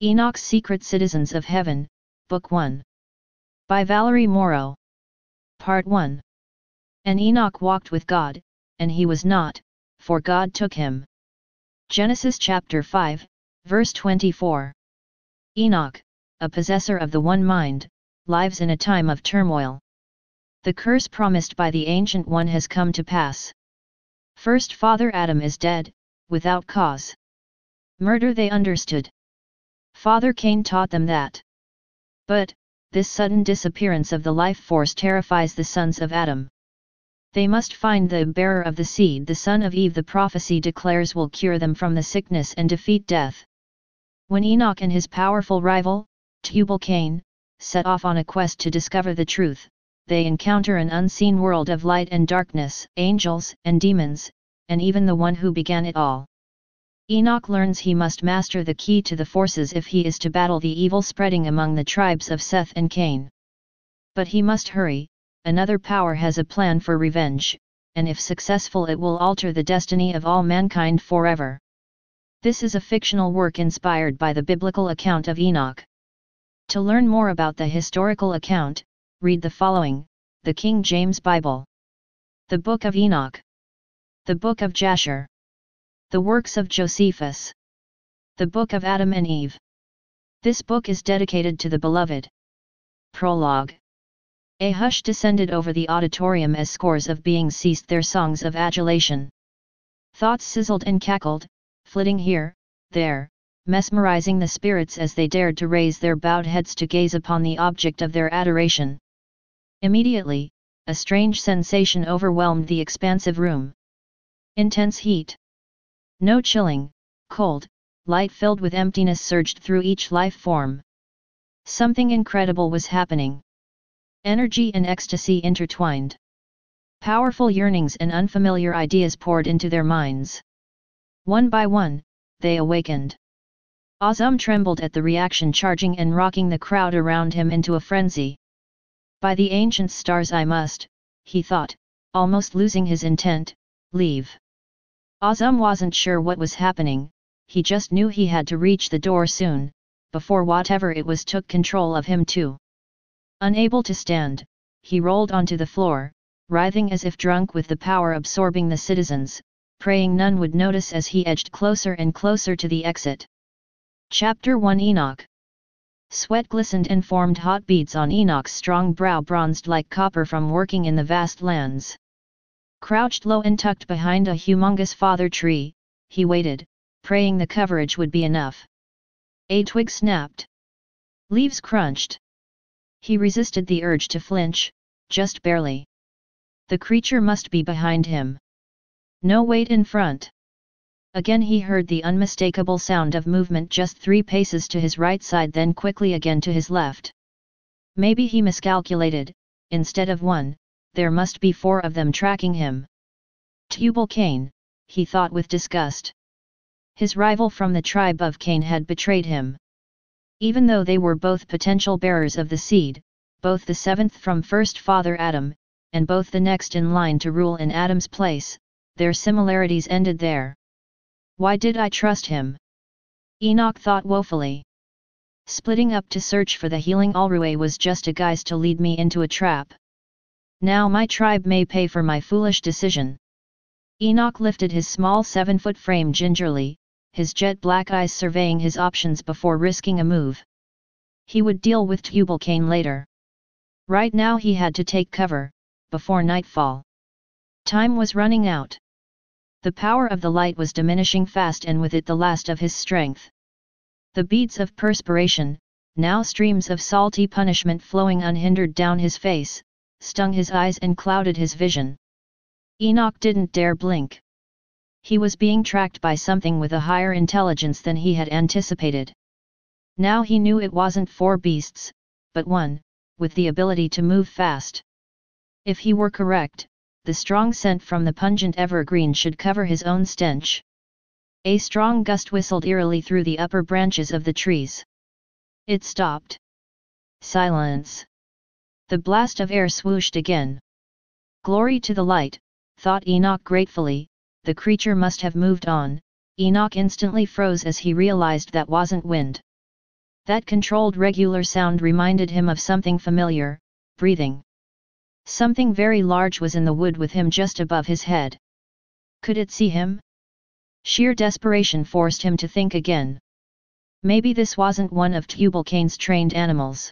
Enoch's Secret Citizens of Heaven, Book 1. By Valerie Morrow. Part 1. And Enoch walked with God, and he was not, for God took him. Genesis chapter 5, verse 24. Enoch, a possessor of the one mind, lives in a time of turmoil. The curse promised by the Ancient One has come to pass. First Father Adam is dead, without cause. Murder they understood. Father Cain taught them that. But, this sudden disappearance of the life force terrifies the sons of Adam. They must find the bearer of the seed the son of Eve the prophecy declares will cure them from the sickness and defeat death. When Enoch and his powerful rival, Tubal-Cain, set off on a quest to discover the truth, they encounter an unseen world of light and darkness, angels and demons, and even the one who began it all. Enoch learns he must master the key to the forces if he is to battle the evil spreading among the tribes of Seth and Cain. But he must hurry, another power has a plan for revenge, and if successful it will alter the destiny of all mankind forever. This is a fictional work inspired by the biblical account of Enoch. To learn more about the historical account, read the following: the King James Bible, the Book of Enoch, the Book of Jasher, the works of Josephus, the Book of Adam and Eve. This book is dedicated to the Beloved. Prologue. A hush descended over the auditorium as scores of beings ceased their songs of adulation. Thoughts sizzled and cackled, flitting here, there, mesmerizing the spirits as they dared to raise their bowed heads to gaze upon the object of their adoration. Immediately, a strange sensation overwhelmed the expansive room. Intense heat. No chilling, cold, light filled with emptiness surged through each life form. Something incredible was happening. Energy and ecstasy intertwined. Powerful yearnings and unfamiliar ideas poured into their minds. One by one, they awakened. Azam trembled at the reaction, charging and rocking the crowd around him into a frenzy. By the ancient stars I must, he thought, almost losing his intent, leave. Azam wasn't sure what was happening, he just knew he had to reach the door soon, before whatever it was took control of him too. Unable to stand, he rolled onto the floor, writhing as if drunk with the power absorbing the citizens, praying none would notice as he edged closer and closer to the exit. Chapter 1 Enoch. Sweat glistened and formed hot beads on Enoch's strong brow, bronzed like copper from working in the vast lands. Crouched low and tucked behind a humongous father tree, he waited, praying the coverage would be enough. A twig snapped. Leaves crunched. He resisted the urge to flinch, just barely. The creature must be behind him. No weight in front. Again he heard the unmistakable sound of movement just 3 paces to his right side, then quickly again to his left. Maybe he miscalculated, instead of 1, there must be 4 of them tracking him. Tubal-Cain, he thought with disgust. His rival from the tribe of Cain had betrayed him. Even though they were both potential bearers of the seed, both the 7th from first father Adam, and both the next in line to rule in Adam's place, their similarities ended there. Why did I trust him? Enoch thought woefully. Splitting up to search for the healing Alruay was just a guise to lead me into a trap. Now my tribe may pay for my foolish decision. Enoch lifted his small 7-foot frame gingerly, his jet-black eyes surveying his options before risking a move. He would deal with Tubal-Cain later. Right now he had to take cover, before nightfall. Time was running out. The power of the light was diminishing fast, and with it the last of his strength. The beads of perspiration, now streams of salty punishment flowing unhindered down his face, stung his eyes and clouded his vision. Enoch didn't dare blink. He was being tracked by something with a higher intelligence than he had anticipated. Now he knew it wasn't 4 beasts, but 1, with the ability to move fast. If he were correct, the strong scent from the pungent evergreen should cover his own stench. A strong gust whistled eerily through the upper branches of the trees. It stopped. Silence. The blast of air swooshed again. Glory to the light, thought Enoch gratefully, the creature must have moved on. Enoch instantly froze as he realized that wasn't wind. That controlled regular sound reminded him of something familiar, breathing. Something very large was in the wood with him just above his head. Could it see him? Sheer desperation forced him to think again. Maybe this wasn't one of Tubal-Cain's trained animals.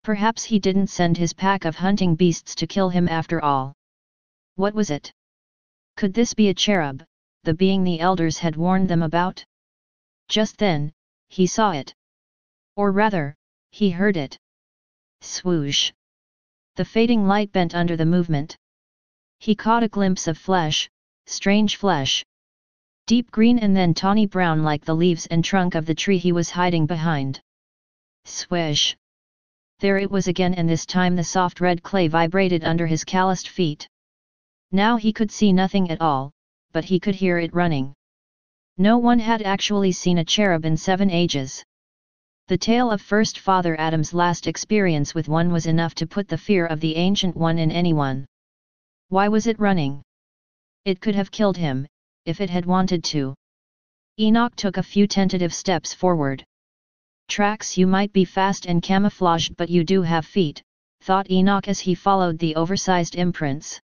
Perhaps he didn't send his pack of hunting beasts to kill him after all. What was it? Could this be a cherub, the being the elders had warned them about? Just then, he saw it. Or rather, he heard it. Swoosh! The fading light bent under the movement. He caught a glimpse of flesh, strange flesh. Deep green and then tawny brown like the leaves and trunk of the tree he was hiding behind. Swish! There it was again, and this time the soft red clay vibrated under his calloused feet. Now he could see nothing at all, but he could hear it running. No one had actually seen a cherub in 7 ages. The tale of first Father Adam's last experience with one was enough to put the fear of the Ancient One in anyone. Why was it running? It could have killed him, if it had wanted to. Enoch took a few tentative steps forward. Tracks, you might be fast and camouflaged, but you do have feet, thought Enoch as he followed the oversized imprints.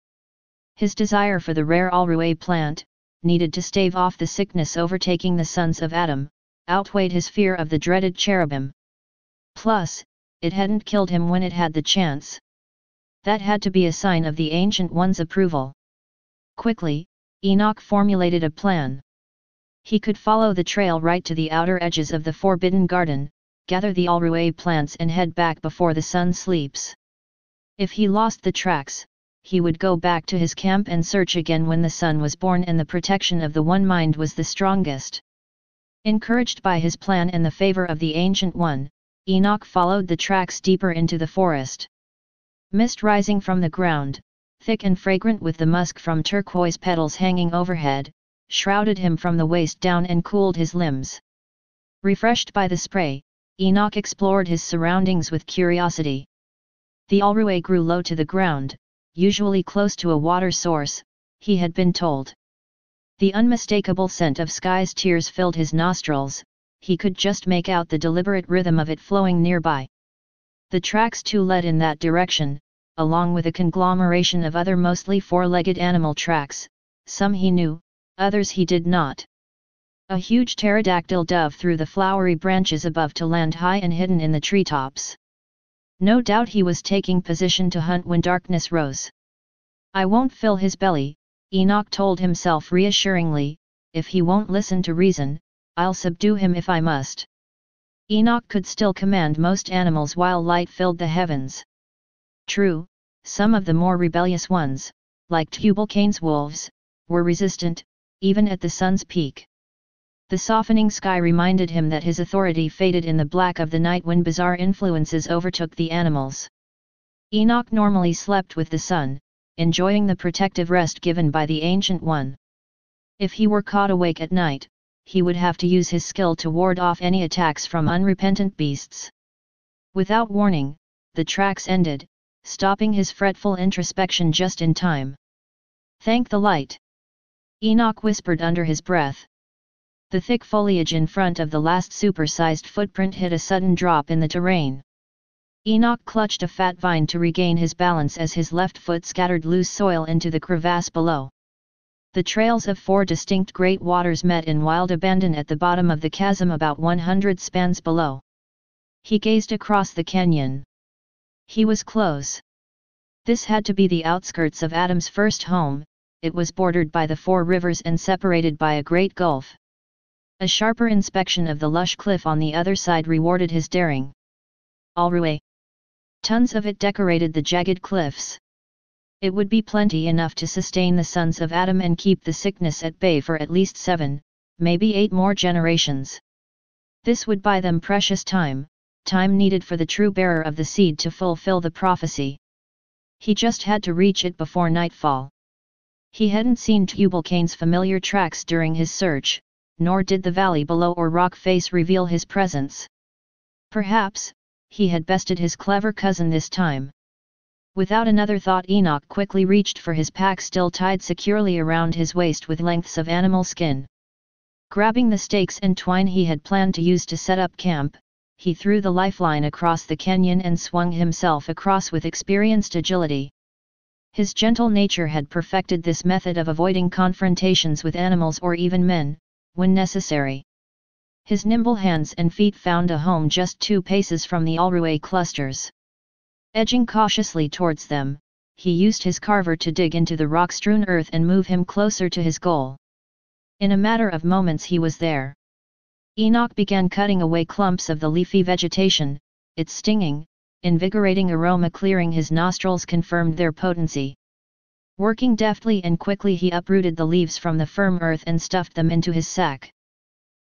His desire for the rare alrué plant, needed to stave off the sickness overtaking the sons of Adam, outweighed his fear of the dreaded cherubim. Plus, it hadn't killed him when it had the chance. That had to be a sign of the Ancient One's approval. Quickly, Enoch formulated a plan. He could follow the trail right to the outer edges of the Forbidden Garden, gather the alrué plants and head back before the sun sleeps. If he lost the tracks, he would go back to his camp and search again when the sun was born and the protection of the One Mind was the strongest. Encouraged by his plan and the favor of the Ancient One, Enoch followed the tracks deeper into the forest. Mist rising from the ground, thick and fragrant with the musk from turquoise petals hanging overhead, shrouded him from the waist down and cooled his limbs. Refreshed by the spray, Enoch explored his surroundings with curiosity. The alrué grew low to the ground, usually close to a water source, he had been told. The unmistakable scent of sky's tears filled his nostrils, he could just make out the deliberate rhythm of it flowing nearby. The tracks too led in that direction, along with a conglomeration of other mostly four-legged animal tracks, some he knew, others he did not. A huge pterodactyl dove threw the flowery branches above to land high and hidden in the treetops. No doubt he was taking position to hunt when darkness rose. I won't fill his belly, Enoch told himself reassuringly, if he won't listen to reason, I'll subdue him if I must. Enoch could still command most animals while light filled the heavens. True, some of the more rebellious ones, like Tubal-Cain's wolves, were resistant, even at the sun's peak. The softening sky reminded him that his authority faded in the black of the night when bizarre influences overtook the animals. Enoch normally slept with the sun, enjoying the protective rest given by the Ancient One. If he were caught awake at night, he would have to use his skill to ward off any attacks from unrepentant beasts. Without warning, the tracks ended, stopping his fretful introspection just in time. Thank the light! Enoch whispered under his breath. The thick foliage in front of the last supersized footprint hit a sudden drop in the terrain. Enoch clutched a fat vine to regain his balance as his left foot scattered loose soil into the crevasse below. The trails of 4 distinct great waters met in wild abandon at the bottom of the chasm about 100 spans below. He gazed across the canyon. He was close. This had to be the outskirts of Adam's first home. It was bordered by the 4 rivers and separated by a great gulf. A sharper inspection of the lush cliff on the other side rewarded his daring. Alrué. Tons of it decorated the jagged cliffs. It would be plenty enough to sustain the sons of Adam and keep the sickness at bay for at least 7, maybe 8 more generations. This would buy them precious time needed for the true bearer of the seed to fulfill the prophecy. He just had to reach it before nightfall. He hadn't seen Tubal-Cain's familiar tracks during his search, nor did the valley below or rock face reveal his presence. Perhaps, he had bested his clever cousin this time. Without another thought, Enoch quickly reached for his pack still tied securely around his waist with lengths of animal skin. Grabbing the stakes and twine he had planned to use to set up camp, he threw the lifeline across the canyon and swung himself across with experienced agility. His gentle nature had perfected this method of avoiding confrontations with animals or even men, when necessary. His nimble hands and feet found a home just 2 paces from the Alruay clusters. Edging cautiously towards them, he used his carver to dig into the rock-strewn earth and move him closer to his goal. In a matter of moments he was there. Enoch began cutting away clumps of the leafy vegetation, its stinging, invigorating aroma clearing his nostrils confirmed their potency. Working deftly and quickly he uprooted the leaves from the firm earth and stuffed them into his sack.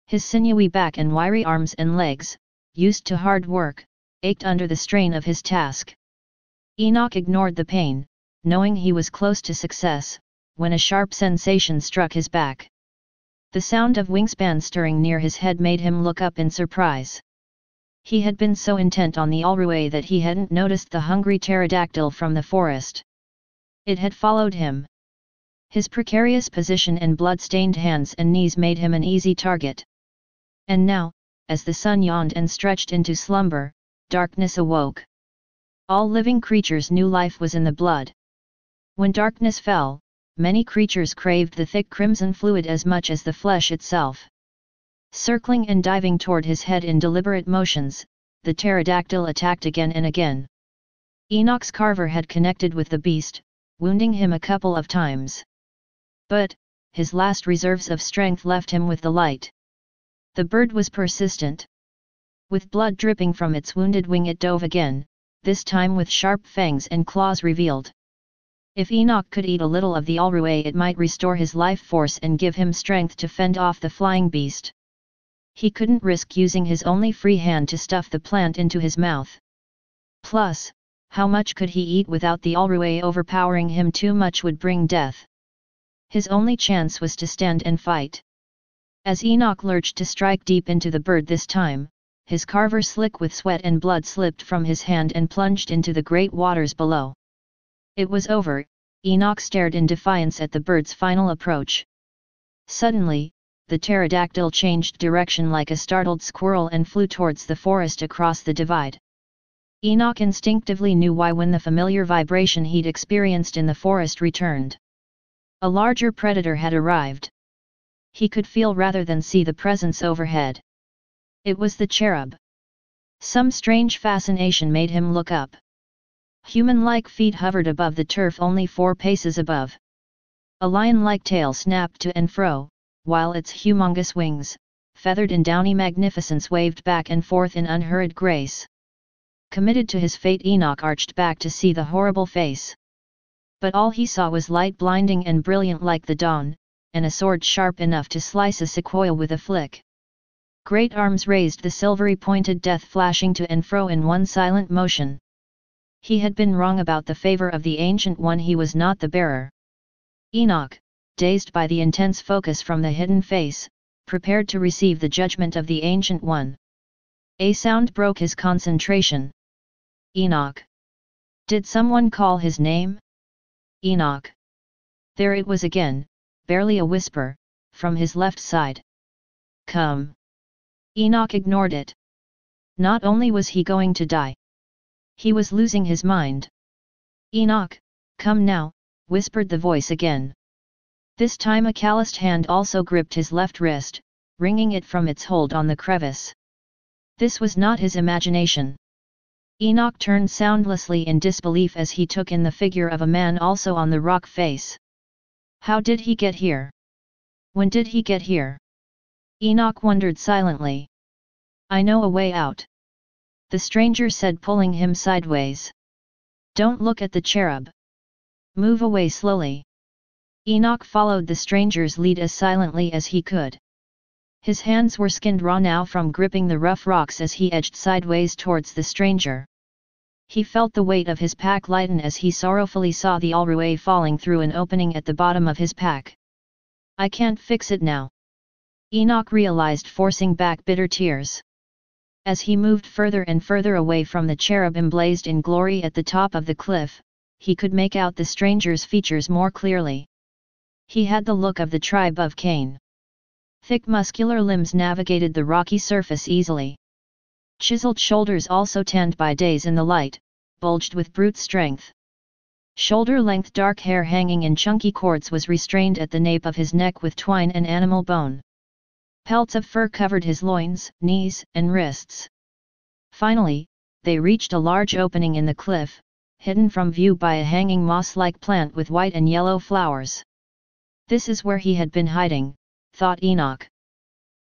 His sinewy back and wiry arms and legs, used to hard work, ached under the strain of his task. Enoch ignored the pain, knowing he was close to success, when a sharp sensation struck his back. The sound of wingspan stirring near his head made him look up in surprise. He had been so intent on the Alruay that he hadn't noticed the hungry pterodactyl from the forest. It had followed him. His precarious position and blood-stained hands and knees made him an easy target. And now, as the sun yawned and stretched into slumber, darkness awoke. All living creatures knew life was in the blood. When darkness fell, many creatures craved the thick crimson fluid as much as the flesh itself. Circling and diving toward his head in deliberate motions, the pterodactyl attacked again and again. Enoch's carver had connected with the beast, wounding him a couple of times. But, his last reserves of strength left him with the light. The bird was persistent. With blood dripping from its wounded wing it dove again, this time with sharp fangs and claws revealed. If Enoch could eat a little of the Alruay it might restore his life force and give him strength to fend off the flying beast. He couldn't risk using his only free hand to stuff the plant into his mouth. Plus, how much could he eat without the Alruay overpowering him? Too much would bring death. His only chance was to stand and fight. As Enoch lurched to strike deep into the bird this time, his carver slick with sweat and blood slipped from his hand and plunged into the great waters below. It was over. Enoch stared in defiance at the bird's final approach. Suddenly, the pterodactyl changed direction like a startled squirrel and flew towards the forest across the divide. Enoch instinctively knew why when the familiar vibration he'd experienced in the forest returned. A larger predator had arrived. He could feel rather than see the presence overhead. It was the cherub. Some strange fascination made him look up. Human-like feet hovered above the turf only 4 paces above. A lion-like tail snapped to and fro, while its humongous wings, feathered in downy magnificence, waved back and forth in unhurried grace. Committed to his fate, Enoch arched back to see the horrible face. But all he saw was light blinding and brilliant like the dawn, and a sword sharp enough to slice a sequoia with a flick. Great arms raised, the silvery pointed death flashing to and fro in one silent motion. He had been wrong about the favor of the Ancient One. He was not the bearer. Enoch, dazed by the intense focus from the hidden face, prepared to receive the judgment of the Ancient One. A sound broke his concentration. Enoch. Did someone call his name? Enoch. There it was again, barely a whisper, from his left side. Come. Enoch ignored it. Not only was he going to die, he was losing his mind. Enoch, come now, whispered the voice again. This time a calloused hand also gripped his left wrist, wringing it from its hold on the crevice. This was not his imagination. Enoch turned soundlessly in disbelief as he took in the figure of a man also on the rock face. How did he get here? When did he get here? Enoch wondered silently. I know a way out, the stranger said, pulling him sideways. Don't look at the cherub. Move away slowly. Enoch followed the stranger's lead as silently as he could. His hands were skinned raw now from gripping the rough rocks as he edged sideways towards the stranger. He felt the weight of his pack lighten as he sorrowfully saw the Alruay falling through an opening at the bottom of his pack. I can't fix it now, Enoch realized, forcing back bitter tears. As he moved further and further away from the cherub emblazed in glory at the top of the cliff, he could make out the stranger's features more clearly. He had the look of the tribe of Cain. Thick muscular limbs navigated the rocky surface easily. Chiseled shoulders also tanned by days in the light, bulged with brute strength. Shoulder-length dark hair hanging in chunky cords was restrained at the nape of his neck with twine and animal bone. Pelts of fur covered his loins, knees, and wrists. Finally, they reached a large opening in the cliff, hidden from view by a hanging moss-like plant with white and yellow flowers. This is where he had been hiding, thought Enoch.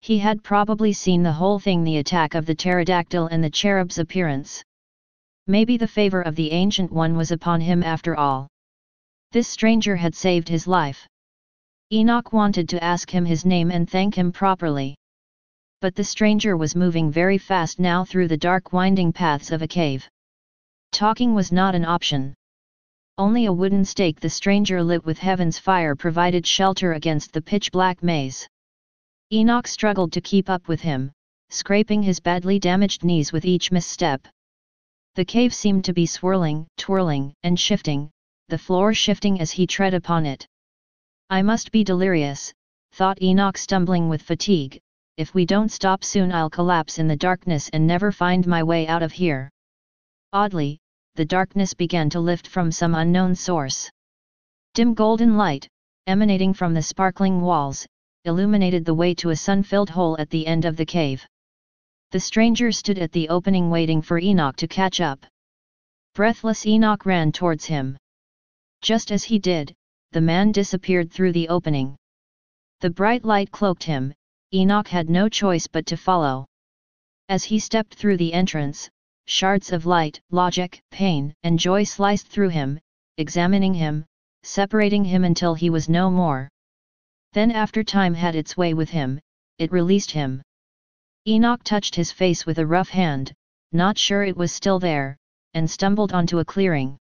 He had probably seen the whole thing, the attack of the pterodactyl and the cherub's appearance. Maybe the favor of the Ancient One was upon him after all. This stranger had saved his life. Enoch wanted to ask him his name and thank him properly. But the stranger was moving very fast now through the dark winding paths of a cave. Talking was not an option. Only a wooden stake the stranger lit with heaven's fire provided shelter against the pitch-black maze. Enoch struggled to keep up with him, scraping his badly damaged knees with each misstep. The cave seemed to be swirling, twirling, and shifting, the floor shifting as he tread upon it. I must be delirious, thought Enoch, stumbling with fatigue. If we don't stop soon, I'll collapse in the darkness and never find my way out of here. Oddly, the darkness began to lift from some unknown source. Dim golden light, emanating from the sparkling walls, illuminated the way to a sun-filled hole at the end of the cave. The stranger stood at the opening waiting for Enoch to catch up. Breathless, Enoch ran towards him. Just as he did, the man disappeared through the opening. The bright light cloaked him. Enoch had no choice but to follow. As he stepped through the entrance, shards of light, logic, pain, and joy sliced through him, examining him, separating him until he was no more. Then, after time had its way with him, it released him. Enoch touched his face with a rough hand, not sure it was still there, and stumbled onto a clearing.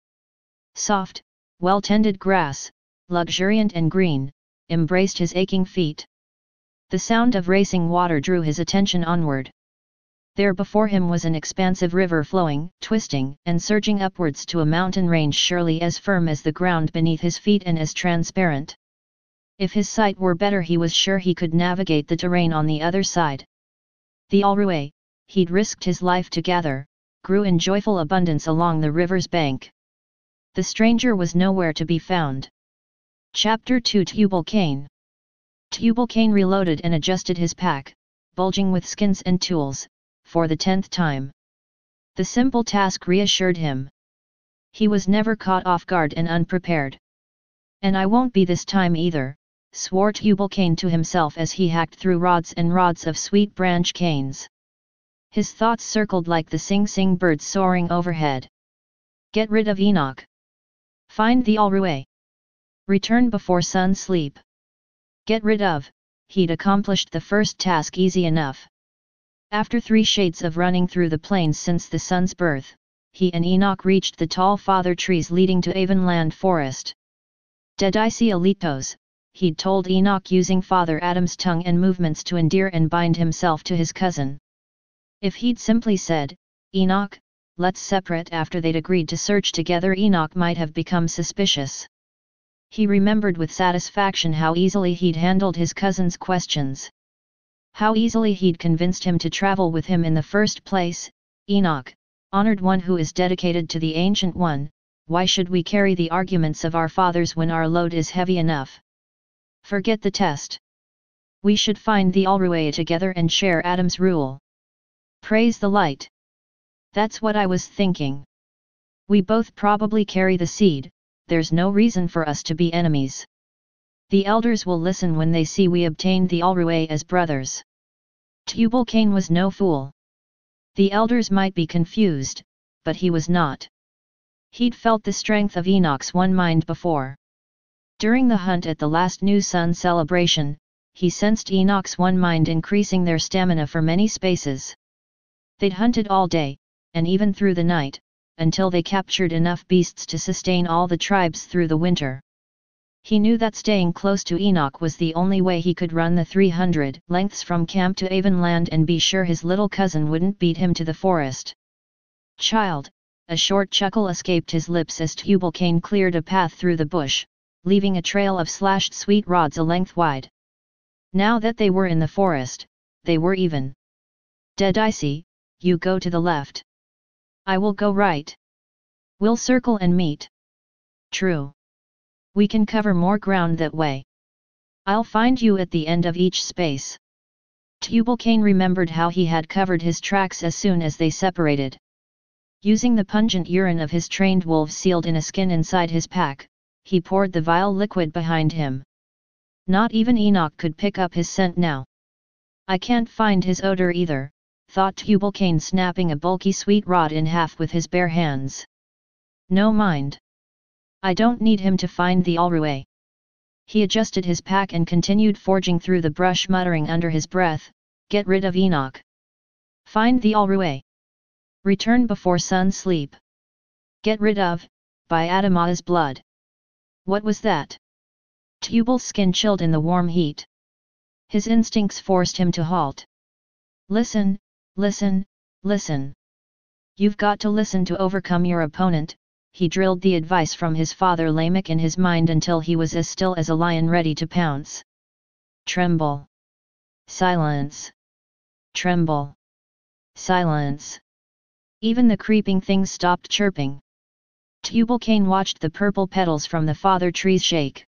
Soft, well-tended grass, luxuriant and green, embraced his aching feet. The sound of racing water drew his attention onward. There before him was an expansive river flowing, twisting, and surging upwards to a mountain range surely as firm as the ground beneath his feet and as transparent. If his sight were better, he was sure he could navigate the terrain on the other side. The Alruwe, he'd risked his life to gather, grew in joyful abundance along the river's bank. The stranger was nowhere to be found. Chapter 2 Tubal-Cain. Tubal-Cain reloaded and adjusted his pack, bulging with skins and tools, for the 10th time. The simple task reassured him. He was never caught off guard and unprepared. And I won't be this time either, swore Tubal-Cain to himself as he hacked through rods and rods of sweet branch canes. His thoughts circled like the sing-sing birds soaring overhead. Get rid of Enoch. Find the Alruwe. Return before sun sleep. Get rid of, he'd accomplished the first task easy enough. After 3 shades of running through the plains since the sun's birth, he and Enoch reached the tall father trees leading to Avonland Forest. Dedici alitos, he'd told Enoch using Father Adam's tongue and movements to endear and bind himself to his cousin. If he'd simply said, Enoch, let's separate after they'd agreed to search together, Enoch might have become suspicious. He remembered with satisfaction how easily he'd handled his cousin's questions. How easily he'd convinced him to travel with him in the first place. Enoch, honored one who is dedicated to the Ancient One, why should we carry the arguments of our fathers when our load is heavy enough? Forget the test. We should find the Alruwe together and share Adam's rule. Praise the light. That's what I was thinking. We both probably carry the seed, there's no reason for us to be enemies. The elders will listen when they see we obtained the Alruwe as brothers. Tubal-Cain was no fool. The elders might be confused, but he was not. He'd felt the strength of Enoch's one mind before. During the hunt at the last new sun celebration, he sensed Enoch's one mind increasing their stamina for many spaces. They'd hunted all day, and even through the night, until they captured enough beasts to sustain all the tribes through the winter. He knew that staying close to Enoch was the only way he could run the 300 lengths from camp to Avonland and be sure his little cousin wouldn't beat him to the forest. Child, a short chuckle escaped his lips as Tubal-Cain cleared a path through the bush, leaving a trail of slashed sweet rods a length wide. Now that they were in the forest, they were even. Dedici, you go to the left. I will go right. We'll circle and meet. True. We can cover more ground that way. I'll find you at the end of each space. Tubal-Cain remembered how he had covered his tracks as soon as they separated. Using the pungent urine of his trained wolves sealed in a skin inside his pack, he poured the vile liquid behind him. Not even Enoch could pick up his scent now. I can't find his odor either, thought Tubal-Cain, snapping a bulky sweet rod in half with his bare hands. No mind. I don't need him to find the Alruay. He adjusted his pack and continued forging through the brush, muttering under his breath, get rid of Enoch. Find the Alruay. Return before sun sleep. Get rid of, by Adamah's blood. What was that? Tubal's skin chilled in the warm heat. His instincts forced him to halt. Listen, listen, listen. You've got to listen to overcome your opponent. He drilled the advice from his father Lamech in his mind until he was as still as a lion ready to pounce. Tremble. Silence. Tremble. Silence. Even the creeping things stopped chirping. Tubal-Cain watched the purple petals from the father trees shake.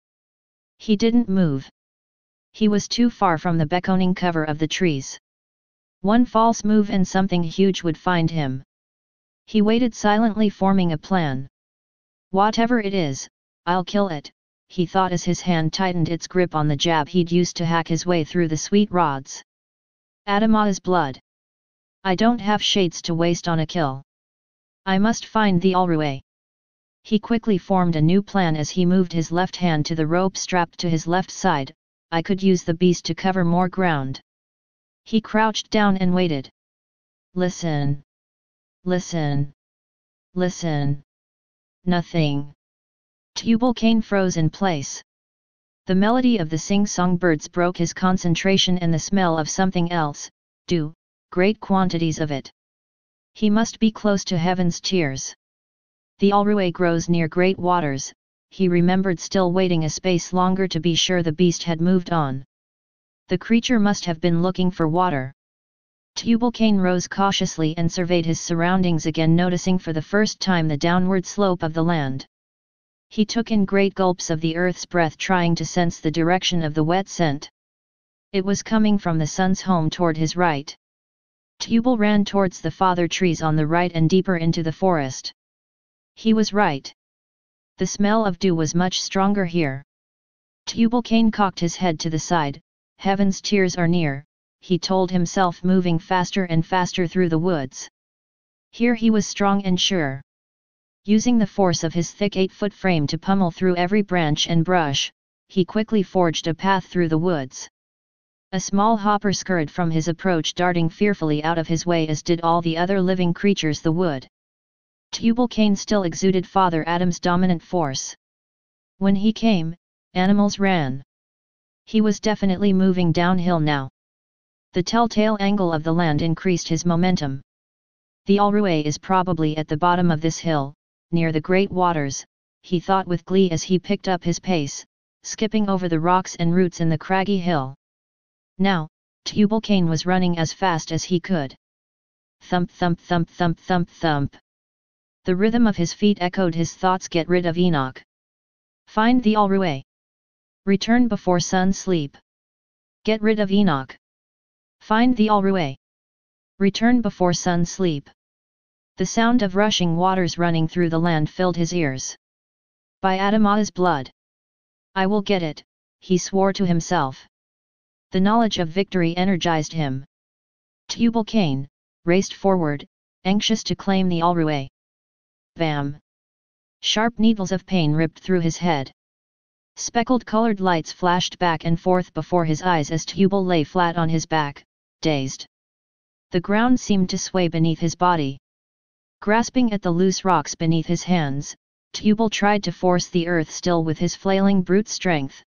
He didn't move. He was too far from the beckoning cover of the trees. One false move and something huge would find him. He waited silently, forming a plan. Whatever it is, I'll kill it, he thought as his hand tightened its grip on the jab he'd used to hack his way through the sweet rods. Adamah's blood. I don't have shades to waste on a kill. I must find the Alruay. He quickly formed a new plan as he moved his left hand to the rope strapped to his left side. I could use the beast to cover more ground. He crouched down and waited. Listen. Listen. Listen. Nothing. Tubal-Cain froze in place. The melody of the sing-song birds broke his concentration, and the smell of something else, dew, great quantities of it. He must be close to heaven's tears. The Alruay grows near great waters. He remembered, still waiting a space longer to be sure the beast had moved on. The creature must have been looking for water. Tubal-Cain rose cautiously and surveyed his surroundings again, noticing for the first time the downward slope of the land. He took in great gulps of the earth's breath, trying to sense the direction of the wet scent. It was coming from the sun's home toward his right. Tubal ran towards the father trees on the right and deeper into the forest. He was right. The smell of dew was much stronger here. Tubal-Cain cocked his head to the side. Heaven's tears are near, he told himself, moving faster and faster through the woods. Here he was strong and sure. Using the force of his thick 8-foot frame to pummel through every branch and brush, he quickly forged a path through the woods. A small hopper scurried from his approach, darting fearfully out of his way, as did all the other living creatures the wood. Tubal-Cain still exuded Father Adam's dominant force. When he came, animals ran. He was definitely moving downhill now. The telltale angle of the land increased his momentum. The Alruay is probably at the bottom of this hill, near the great waters, he thought with glee as he picked up his pace, skipping over the rocks and roots in the craggy hill. Now, Tubal-Cain was running as fast as he could. Thump thump thump thump thump thump. The rhythm of his feet echoed his thoughts. Get rid of Enoch. Find the Alruay. Return before sun sleep. Get rid of Enoch. Find the Alruay. Return before sun sleep. The sound of rushing waters running through the land filled his ears. By Adamah's blood. I will get it, he swore to himself. The knowledge of victory energized him. Tubal-Cain raced forward, anxious to claim the Alruay. Bam! Sharp needles of pain ripped through his head. Speckled colored lights flashed back and forth before his eyes as Tubal lay flat on his back, dazed. The ground seemed to sway beneath his body. Grasping at the loose rocks beneath his hands, Tubal tried to force the earth still with his flailing brute strength.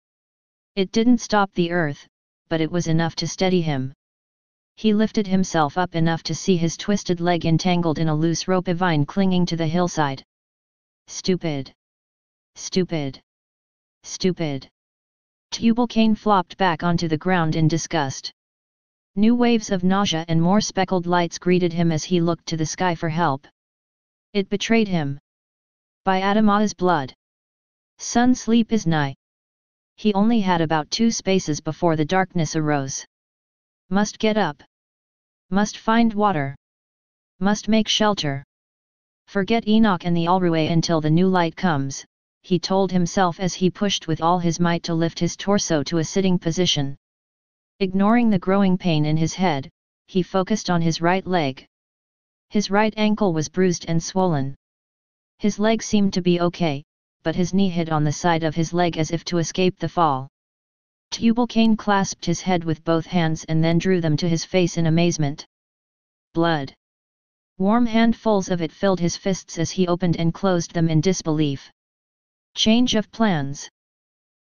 It didn't stop the earth, but it was enough to steady him. He lifted himself up enough to see his twisted leg entangled in a loose rope of vine clinging to the hillside. Stupid! Stupid! Stupid! Tubal-Cain flopped back onto the ground in disgust. New waves of nausea and more speckled lights greeted him as he looked to the sky for help. It betrayed him. By Adama's blood. Sun sleep is nigh. He only had about 2 spaces before the darkness arose. Must get up. Must find water. Must make shelter. Forget Enoch and the Alruay until the new light comes, he told himself as he pushed with all his might to lift his torso to a sitting position. Ignoring the growing pain in his head, he focused on his right leg. His right ankle was bruised and swollen. His leg seemed to be okay, but his knee hit on the side of his leg as if to escape the fall. Tubal-Cain clasped his head with both hands and then drew them to his face in amazement. Blood. Warm handfuls of it filled his fists as he opened and closed them in disbelief. Change of plans.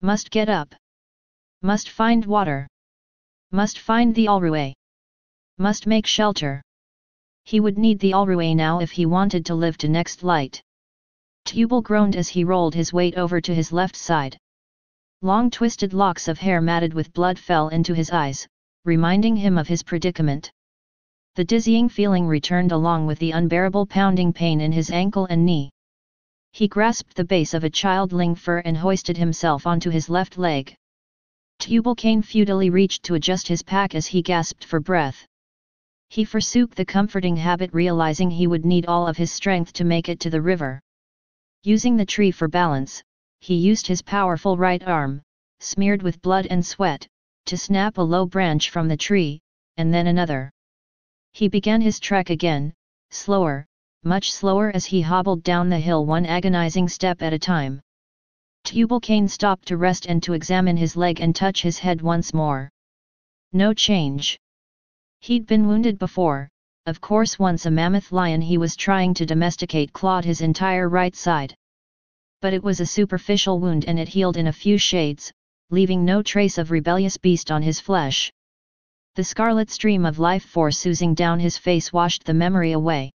Must get up. Must find water. Must find the Alruay. Must make shelter. He would need the Alruay now if he wanted to live to next light. Tubal groaned as he rolled his weight over to his left side. Long twisted locks of hair matted with blood fell into his eyes, reminding him of his predicament. The dizzying feeling returned along with the unbearable pounding pain in his ankle and knee. He grasped the base of a childling fur and hoisted himself onto his left leg. Tubal-Cain futilely reached to adjust his pack as he gasped for breath. He forsook the comforting habit, realizing he would need all of his strength to make it to the river. Using the tree for balance, he used his powerful right arm, smeared with blood and sweat, to snap a low branch from the tree, and then another. He began his trek again, slower, much slower as he hobbled down the hill one agonizing step at a time. Tubal-Cain stopped to rest and to examine his leg and touch his head once more. No change. He'd been wounded before, of course. Once a mammoth lion he was trying to domesticate clawed his entire right side. But it was a superficial wound and it healed in a few shades, leaving no trace of rebellious beast on his flesh. The scarlet stream of life force oozing down his face washed the memory away.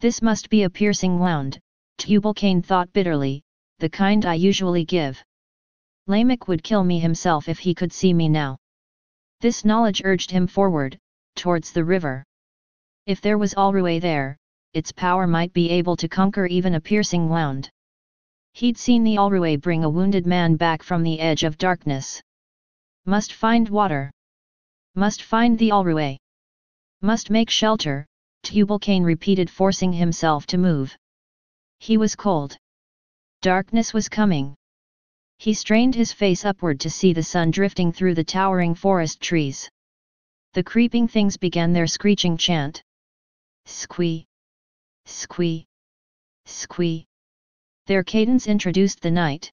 This must be a piercing wound, Tubal-Cain thought bitterly, the kind I usually give. Lamech would kill me himself if he could see me now. This knowledge urged him forward, towards the river. If there was Alruay there, its power might be able to conquer even a piercing wound. He'd seen the Alruay bring a wounded man back from the edge of darkness. Must find water. Must find the Alruay. Must make shelter, Tubal-Cain repeated, forcing himself to move. He was cold. Darkness was coming. He strained his face upward to see the sun drifting through the towering forest trees. The creeping things began their screeching chant. Squee. Squee. Squee. Their cadence introduced the night.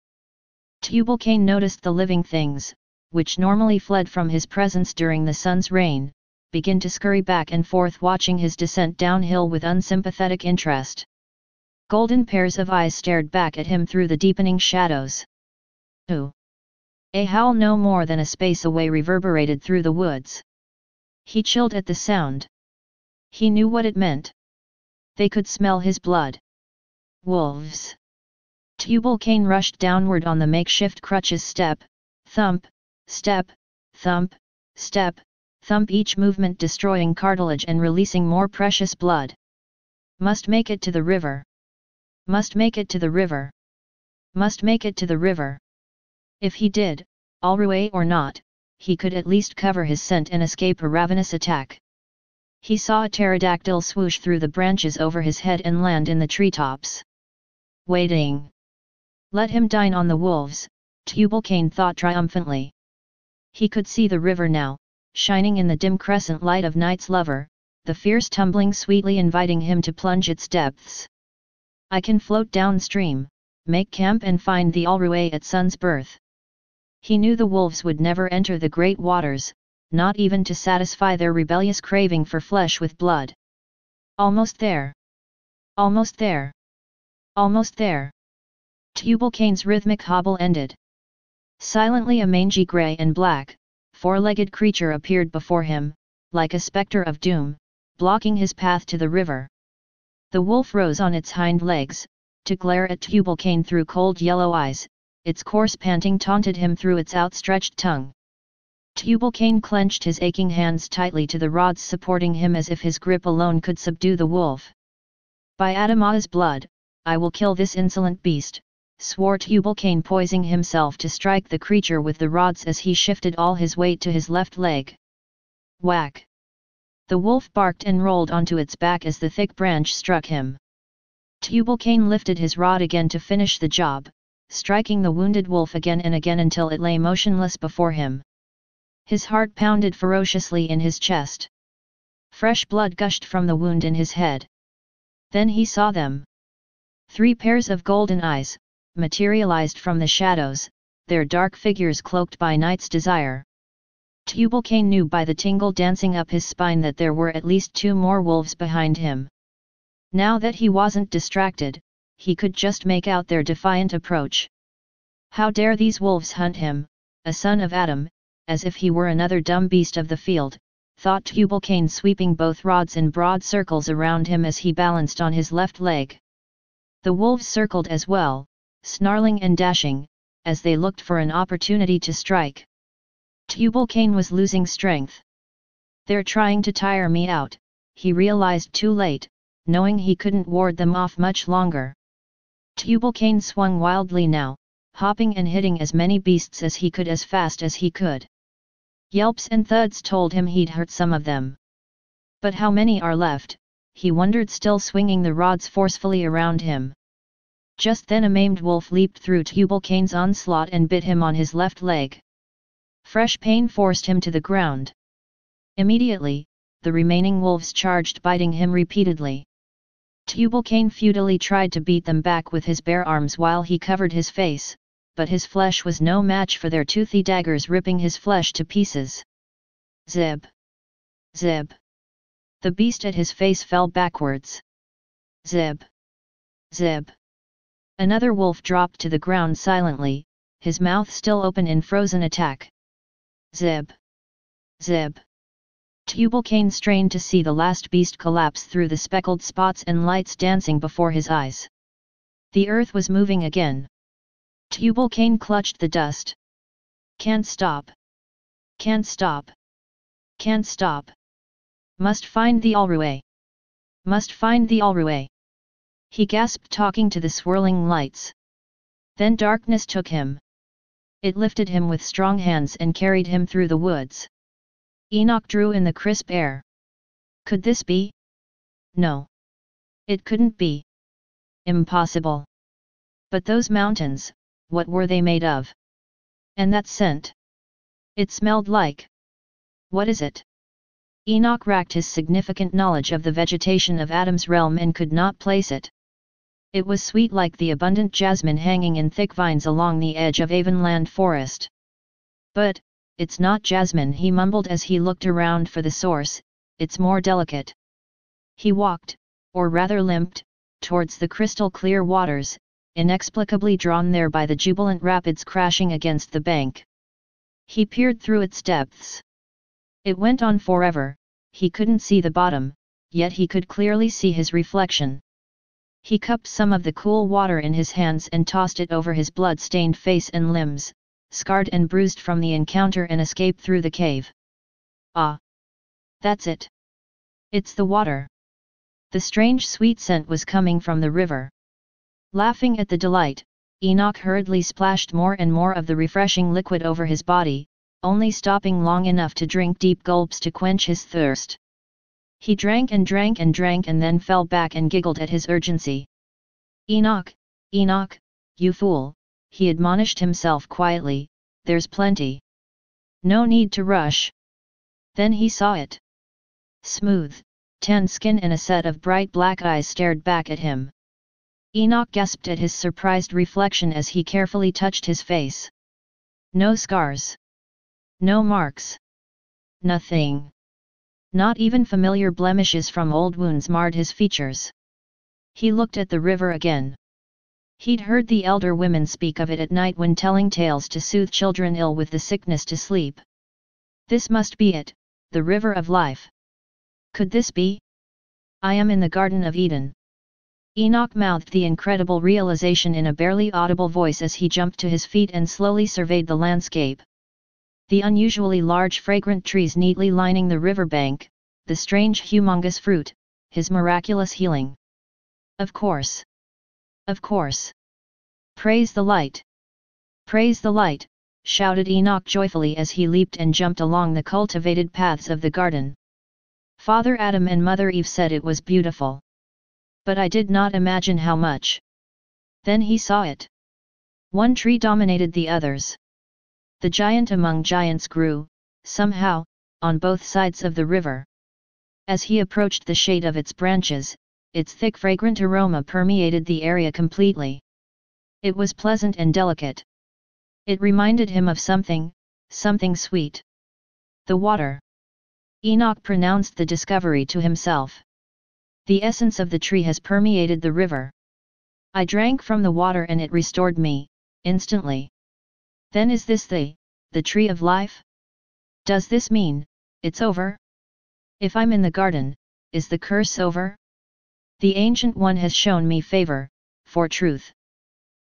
Tubal-Cain noticed the living things, which normally fled from his presence during the sun's reign, begin to scurry back and forth, watching his descent downhill with unsympathetic interest. Golden pairs of eyes stared back at him through the deepening shadows. Ooh! A howl no more than a space away reverberated through the woods. He chilled at the sound. He knew what it meant. They could smell his blood. Wolves! Tubal-Cain rushed downward on the makeshift crutches. Step, thump, step, thump, step, thump, each movement destroying cartilage and releasing more precious blood. Must make it to the river. Must make it to the river. Must make it to the river. If he did, Alruay or not, he could at least cover his scent and escape a ravenous attack. He saw a pterodactyl swoosh through the branches over his head and land in the treetops. Waiting. Let him dine on the wolves, Tubal-Cain thought triumphantly. He could see the river now, shining in the dim crescent light of night's lover, the fierce tumbling sweetly inviting him to plunge its depths. I can float downstream, make camp and find the Alruay at sun's birth. He knew the wolves would never enter the great waters, not even to satisfy their rebellious craving for flesh with blood. Almost there. Almost there. Almost there. Tubal-Cain's rhythmic hobble ended. Silently a mangy grey and black, four-legged creature appeared before him, like a spectre of doom, blocking his path to the river. The wolf rose on its hind legs, to glare at Tubal-Cain through cold yellow eyes, its coarse panting taunted him through its outstretched tongue. Tubal-Cain clenched his aching hands tightly to the rods supporting him as if his grip alone could subdue the wolf. "By Adamah's blood, I will kill this insolent beast," swore Tubal-Cain, poising himself to strike the creature with the rods as he shifted all his weight to his left leg. Whack! The wolf barked and rolled onto its back as the thick branch struck him. Tubal-Cain lifted his rod again to finish the job, striking the wounded wolf again and again until it lay motionless before him. His heart pounded ferociously in his chest. Fresh blood gushed from the wound in his head. Then he saw them. 3 pairs of golden eyes, materialized from the shadows, their dark figures cloaked by night's desire. Tubal-Cain knew by the tingle dancing up his spine that there were at least 2 more wolves behind him. Now that he wasn't distracted, he could just make out their defiant approach. How dare these wolves hunt him, a son of Adam, as if he were another dumb beast of the field, thought Tubal-Cain, sweeping both rods in broad circles around him as he balanced on his left leg. The wolves circled as well, snarling and dashing, as they looked for an opportunity to strike. Tubal-Cain was losing strength. "They're trying to tire me out," he realized too late, knowing he couldn't ward them off much longer. Tubal-Cain swung wildly now, hopping and hitting as many beasts as he could as fast as he could. Yelps and thuds told him he'd hurt some of them. But how many are left, he wondered, still swinging the rods forcefully around him. Just then a maimed wolf leaped through Tubal-Cain's onslaught and bit him on his left leg. Fresh pain forced him to the ground. Immediately, the remaining wolves charged, biting him repeatedly. Tubal-Cain futilely tried to beat them back with his bare arms while he covered his face, but his flesh was no match for their toothy daggers ripping his flesh to pieces. Zib! Zib! The beast at his face fell backwards. Zib! Zib! Another wolf dropped to the ground silently, his mouth still open in frozen attack. Zib! Zib! Tubal-Cain strained to see the last beast collapse through the speckled spots and lights dancing before his eyes. The earth was moving again. Tubal-Cain clutched the dust. "Can't stop! Can't stop! Can't stop! Must find the Alruay! Must find the Alruay!" He gasped, talking to the swirling lights. Then darkness took him. It lifted him with strong hands and carried him through the woods. Enoch drew in the crisp air. Could this be? No. It couldn't be. Impossible. But those mountains, what were they made of? And that scent? It smelled like... What is it? Enoch racked his significant knowledge of the vegetation of Adam's realm and could not place it. It was sweet like the abundant jasmine hanging in thick vines along the edge of Avonland forest. But, it's not jasmine, he mumbled as he looked around for the source, it's more delicate. He walked, or rather limped, towards the crystal clear waters, inexplicably drawn there by the jubilant rapids crashing against the bank. He peered through its depths. It went on forever, he couldn't see the bottom, yet he could clearly see his reflection. He cupped some of the cool water in his hands and tossed it over his blood-stained face and limbs, scarred and bruised from the encounter and escape through the cave. Ah! That's it! It's the water! The strange sweet scent was coming from the river. Laughing at the delight, Enoch hurriedly splashed more and more of the refreshing liquid over his body, only stopping long enough to drink deep gulps to quench his thirst. He drank and drank and drank and then fell back and giggled at his urgency. "Enoch, Enoch, you fool," he admonished himself quietly, "there's plenty. No need to rush." Then he saw it. Smooth, tan skin and a set of bright black eyes stared back at him. Enoch gasped at his surprised reflection as he carefully touched his face. No scars. No marks. Nothing. Not even familiar blemishes from old wounds marred his features. He looked at the river again. He'd heard the elder women speak of it at night when telling tales to soothe children ill with the sickness to sleep. This must be it, the river of life. Could this be? I am in the Garden of Eden. Enoch mouthed the incredible realization in a barely audible voice as he jumped to his feet and slowly surveyed the landscape. The unusually large fragrant trees neatly lining the riverbank, the strange humongous fruit, his miraculous healing. Of course. Of course. Praise the light! Praise the light! Shouted Enoch joyfully as he leaped and jumped along the cultivated paths of the garden. Father Adam and Mother Eve said it was beautiful. But I did not imagine how much. Then he saw it. One tree dominated the others. The giant among giants grew, somehow, on both sides of the river. As he approached the shade of its branches, its thick fragrant aroma permeated the area completely. It was pleasant and delicate. It reminded him of something sweet. The water. Enoch pronounced the discovery to himself. The essence of the tree has permeated the river. I drank from the water and it restored me, instantly. Then is this the tree of life? Does this mean, it's over? If I'm in the garden, is the curse over? The Ancient One has shown me favor, for truth.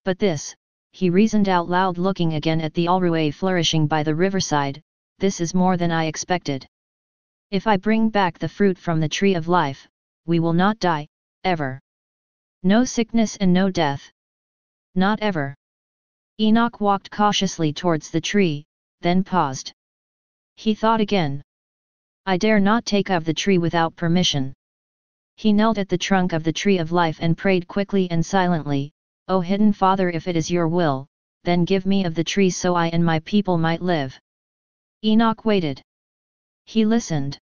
But this, he reasoned out loud looking again at the alrué flourishing by the riverside, this is more than I expected. If I bring back the fruit from the tree of life, we will not die, ever. No sickness and no death. Not ever. Enoch walked cautiously towards the tree, then paused. He thought again. I dare not take of the tree without permission. He knelt at the trunk of the tree of life and prayed quickly and silently, O hidden Father, if it is your will, then give me of the tree so I and my people might live. Enoch waited. He listened.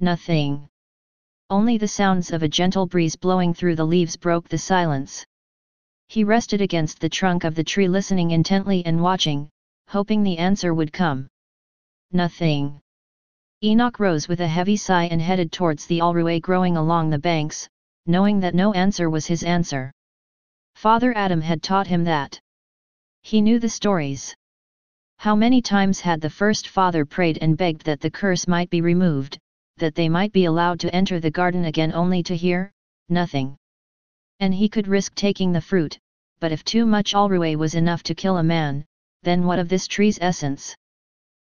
Nothing. Only the sounds of a gentle breeze blowing through the leaves broke the silence. He rested against the trunk of the tree listening intently and watching, hoping the answer would come. Nothing. Enoch rose with a heavy sigh and headed towards the alrué growing along the banks, knowing that no answer was his answer. Father Adam had taught him that. He knew the stories. How many times had the first father prayed and begged that the curse might be removed, that they might be allowed to enter the garden again only to hear, nothing. And he could risk taking the fruit, but if too much alrué was enough to kill a man, then what of this tree's essence?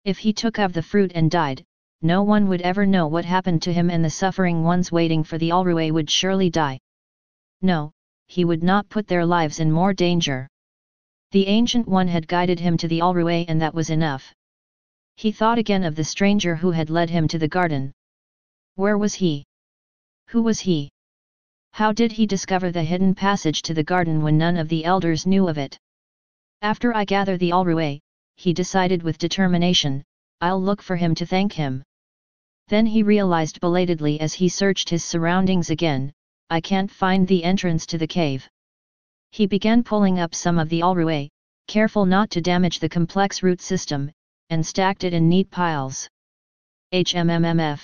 If he took of the fruit and died, no one would ever know what happened to him and the suffering ones waiting for the alrué would surely die. No, he would not put their lives in more danger. The Ancient One had guided him to the alrué and that was enough. He thought again of the stranger who had led him to the garden. Where was he? Who was he? How did he discover the hidden passage to the garden when none of the elders knew of it? After I gather the alrué, he decided with determination, I'll look for him to thank him. Then he realized belatedly as he searched his surroundings again, I can't find the entrance to the cave. He began pulling up some of the alrué, careful not to damage the complex root system, and stacked it in neat piles. HMMF.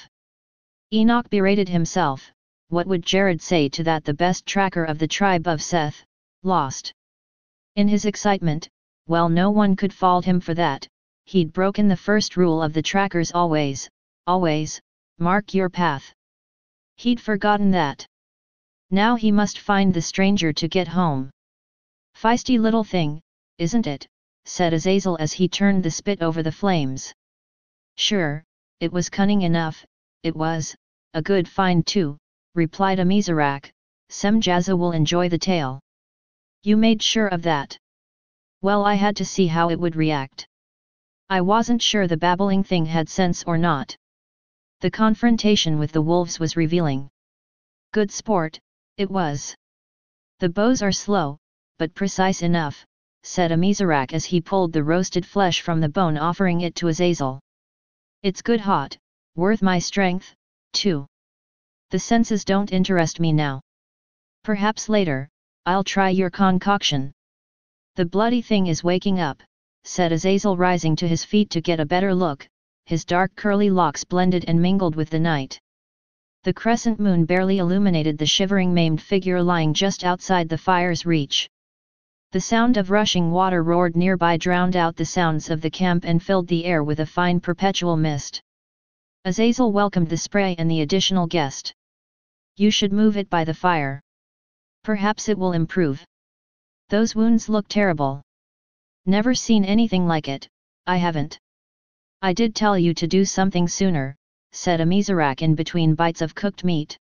Enoch berated himself, what would Jared say to that? The best tracker of the tribe of Seth, lost. In his excitement, well, no one could fault him for that, he'd broken the first rule of the trackers: always, mark your path. He'd forgotten that. Now he must find the stranger to get home. Feisty little thing, isn't it? Said Azazel as he turned the spit over the flames. Sure, it was cunning enough, it was, a good find too, replied Amizarach. Semjaza will enjoy the tale. You made sure of that? Well, I had to see how it would react. I wasn't sure the babbling thing had sense or not. The confrontation with the wolves was revealing. Good sport, it was. The bows are slow, but precise enough, said Amizarach as he pulled the roasted flesh from the bone, offering it to Azazel. It's good hot, worth my strength, too. The senses don't interest me now. Perhaps later, I'll try your concoction. The bloody thing is waking up, said Azazel, rising to his feet to get a better look, his dark curly locks blended and mingled with the night. The crescent moon barely illuminated the shivering maimed figure lying just outside the fire's reach. The sound of rushing water roared nearby, drowned out the sounds of the camp and filled the air with a fine perpetual mist. Azazel welcomed the spray and the additional guest. You should move it by the fire. Perhaps it will improve. Those wounds look terrible. Never seen anything like it, I haven't. I did tell you to do something sooner, said Amizarach in between bites of cooked meat.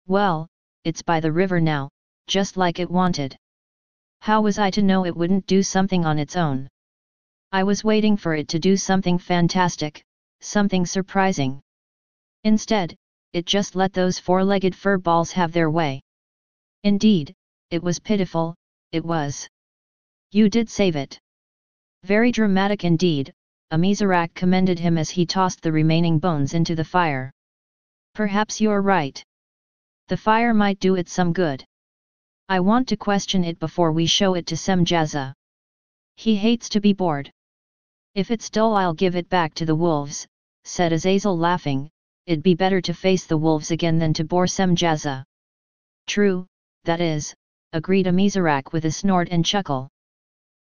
Well, it's by the river now, just like it wanted. How was I to know it wouldn't do something on its own? I was waiting for it to do something fantastic, something surprising. Instead, it just let those four-legged fur balls have their way. Indeed, it was pitiful, it was. You did save it. Very dramatic indeed, Amizarach commended him as he tossed the remaining bones into the fire. Perhaps you're right. The fire might do it some good. I want to question it before we show it to Semjaza. He hates to be bored. If it's dull I'll give it back to the wolves, said Azazel laughing. It'd be better to face the wolves again than to bore Semjaza. True, that is, agreed Amizarach with a snort and chuckle.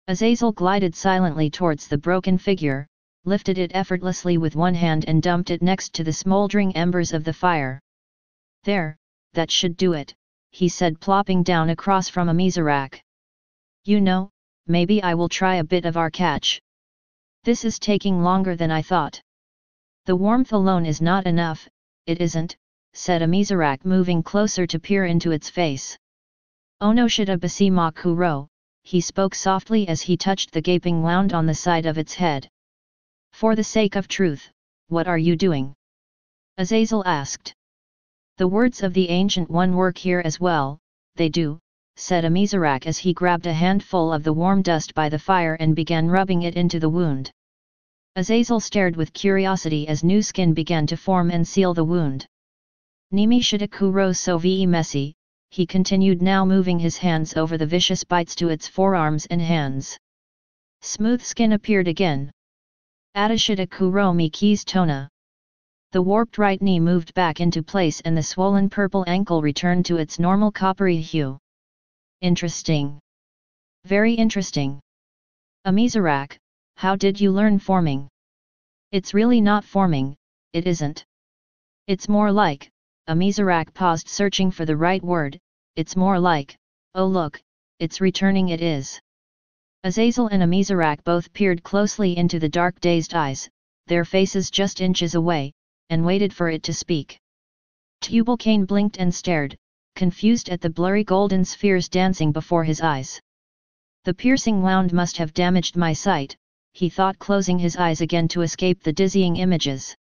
Azazel glided silently towards the broken figure, lifted it effortlessly with one hand and dumped it next to the smoldering embers of the fire. There, that should do it, he said plopping down across from Amizarach. You know, maybe I will try a bit of our catch. This is taking longer than I thought. The warmth alone is not enough, it isn't, said Amizarach moving closer to peer into its face. Onoshita basimak kuro, he spoke softly as he touched the gaping wound on the side of its head. For the sake of truth, what are you doing? Azazel asked. The words of the Ancient One work here as well, they do, said Amizarach as he grabbed a handful of the warm dust by the fire and began rubbing it into the wound. Azazel stared with curiosity as new skin began to form and seal the wound. Nimi shidakuro so ve messy, he continued now moving his hands over the vicious bites to its forearms and hands. Smooth skin appeared again. Adashidakuro mi keys tona. The warped right knee moved back into place and the swollen purple ankle returned to its normal coppery hue. Interesting. Very interesting. Amizarach, how did you learn forming? It's really not forming, it isn't. It's more like, Amizarach paused searching for the right word, it's more like, oh look, it's returning it is. Azazel and Amizarach both peered closely into the dark dazed eyes, their faces just inches away, and waited for it to speak. Tubal-Cain blinked and stared, confused at the blurry golden spheres dancing before his eyes. The piercing wound must have damaged my sight, he thought closing his eyes again to escape the dizzying images.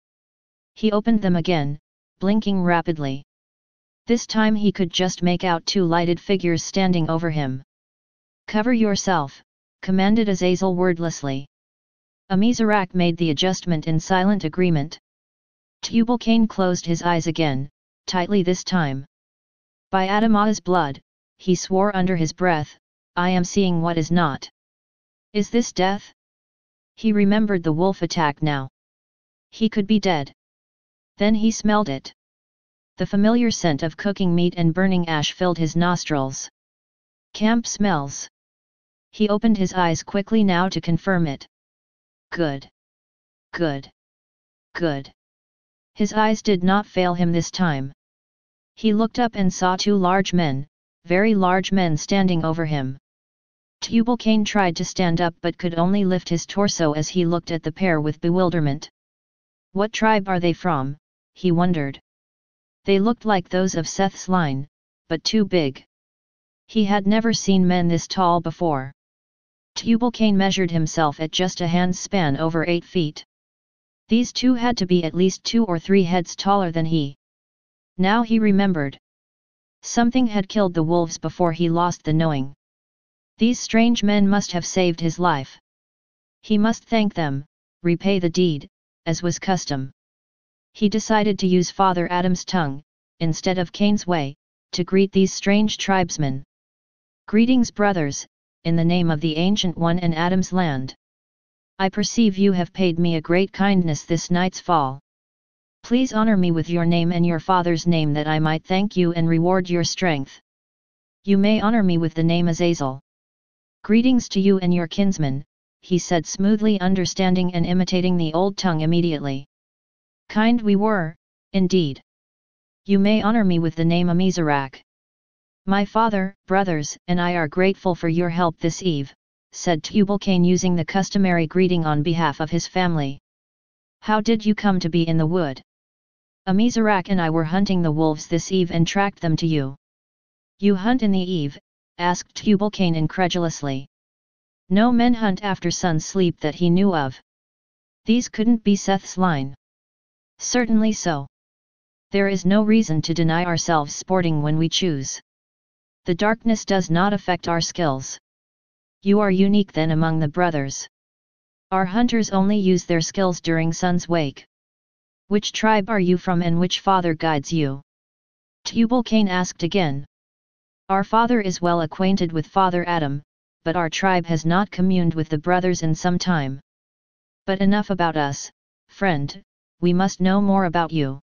He opened them again, blinking rapidly. This time he could just make out two lighted figures standing over him. Cover yourself, commanded Azazel wordlessly. Amizarach made the adjustment in silent agreement. Tubal-Cain closed his eyes again, tightly this time. By Adama's blood, he swore under his breath, I am seeing what is not. Is this death? He remembered the wolf attack now. He could be dead. Then he smelled it. The familiar scent of cooking meat and burning ash filled his nostrils. Camp smells. He opened his eyes quickly now to confirm it. Good. Good. Good. His eyes did not fail him this time. He looked up and saw two large men, very large men standing over him. Tubal-Cain tried to stand up but could only lift his torso as he looked at the pair with bewilderment. What tribe are they from, he wondered. They looked like those of Seth's line, but too big. He had never seen men this tall before. Tubal-Cain measured himself at just a hand's span over 8 feet. These two had to be at least 2 or 3 heads taller than he. Now he remembered. Something had killed the wolves before he lost the knowing. These strange men must have saved his life. He must thank them, repay the deed, as was custom. He decided to use Father Adam's tongue, instead of Cain's way, to greet these strange tribesmen. Greetings, brothers, in the name of the Ancient One and Adam's land. I perceive you have paid me a great kindness this night's fall. Please honor me with your name and your father's name that I might thank you and reward your strength. You may honor me with the name Azazel. Greetings to you and your kinsmen, he said smoothly, understanding and imitating the old tongue immediately. Kind we were, indeed. You may honor me with the name Amizarach. My father, brothers, and I are grateful for your help this eve, said Tubal-Cain using the customary greeting on behalf of his family. How did you come to be in the wood? Amizarach and I were hunting the wolves this eve and tracked them to you. You hunt in the eve? Asked Tubal-Cain incredulously. No men hunt after sun's sleep that he knew of. These couldn't be Seth's line. Certainly so. There is no reason to deny ourselves sporting when we choose. The darkness does not affect our skills. You are unique then among the brothers. Our hunters only use their skills during sun's wake. Which tribe are you from and which father guides you? Tubal-Cain asked again. Our father is well acquainted with Father Adam, but our tribe has not communed with the brothers in some time. But enough about us, friend, we must know more about you.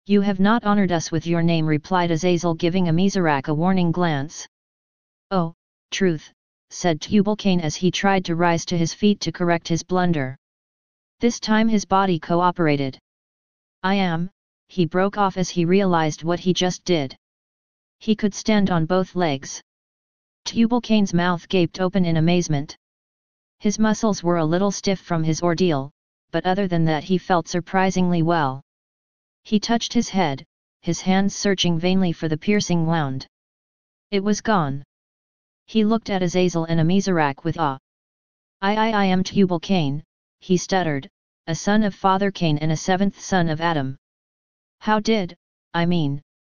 You have not honored us with your name, replied Azazel, giving Amizarach a warning glance. Oh, truth, said Tubal-Cain as he tried to rise to his feet to correct his blunder. This time his body cooperated. I am, he broke off as he realized what he just did. He could stand on both legs. Tubal-Cain's mouth gaped open in amazement. His muscles were a little stiff from his ordeal, but other than that he felt surprisingly well. He touched his head, his hands searching vainly for the piercing wound. It was gone. He looked at Azazel and Amizarach with awe. I am Tubal-Cain, he stuttered, a son of Father Cain and a seventh son of Adam.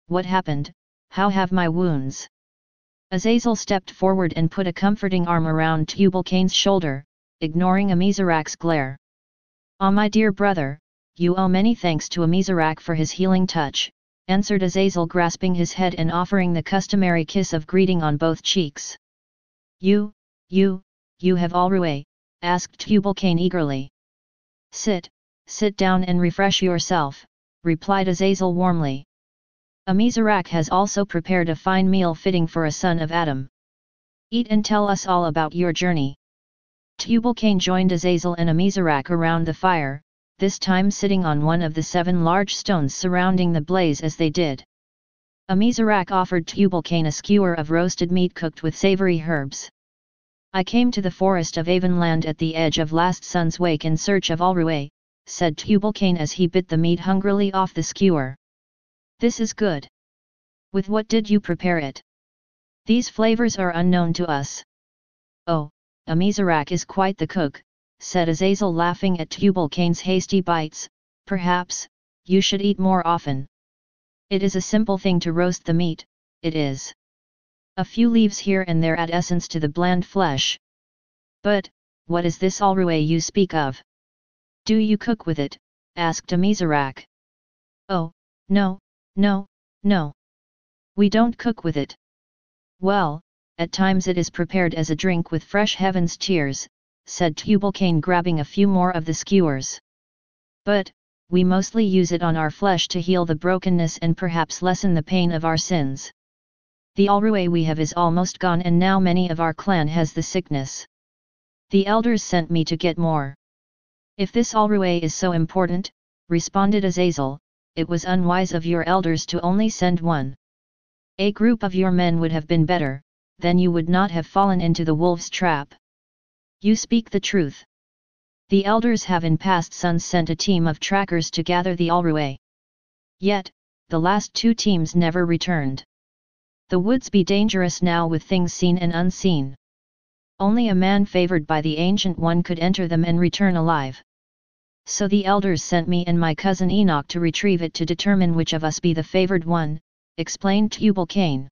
What happened, how have my wounds? Azazel stepped forward and put a comforting arm around Tubal-Cain's shoulder, ignoring Amizarach's glare. Ah, my dear brother, you owe many thanks to Amizarach for his healing touch, answered Azazel, grasping his head and offering the customary kiss of greeting on both cheeks. You have Alruay? Asked Tubal-Cain eagerly. Sit down and refresh yourself, replied Azazel warmly. Amizarach has also prepared a fine meal fitting for a son of Adam. Eat and tell us all about your journey. Tubal-Cain joined Azazel and Amizarach around the fire, this time sitting on one of the 7 large stones surrounding the blaze as they did. Amizarach offered Tubal-Cain a skewer of roasted meat cooked with savory herbs. I came to the forest of Avonland at the edge of last sun's wake in search of Alruay, said Tubal-Cain as he bit the meat hungrily off the skewer. This is good. With what did you prepare it? These flavors are unknown to us. Oh, Amizarach is quite the cook, said Azazel, laughing at Tubal-Cain's hasty bites. Perhaps you should eat more often. It is a simple thing to roast the meat, it is. A few leaves here and there add essence to the bland flesh. But, what is this Alruay you speak of? Do you cook with it? Asked Amizarach. Oh, no. We don't cook with it. Well, at times it is prepared as a drink with fresh heaven's tears, said Tubal-Cain, grabbing a few more of the skewers. But, we mostly use it on our flesh to heal the brokenness and perhaps lessen the pain of our sins. The Alruay we have is almost gone and now many of our clan has the sickness. The elders sent me to get more. If this Alruay is so important, responded Azazel, it was unwise of your elders to only send one. A group of your men would have been better, then you would not have fallen into the wolves' trap. You speak the truth. The elders have in past suns sent a team of trackers to gather the Alruay. Yet, the last 2 teams never returned. The woods be dangerous now with things seen and unseen. Only a man favored by the Ancient One could enter them and return alive. So the elders sent me and my cousin Enoch to retrieve it to determine which of us be the favored one, explained Tubal-Cain.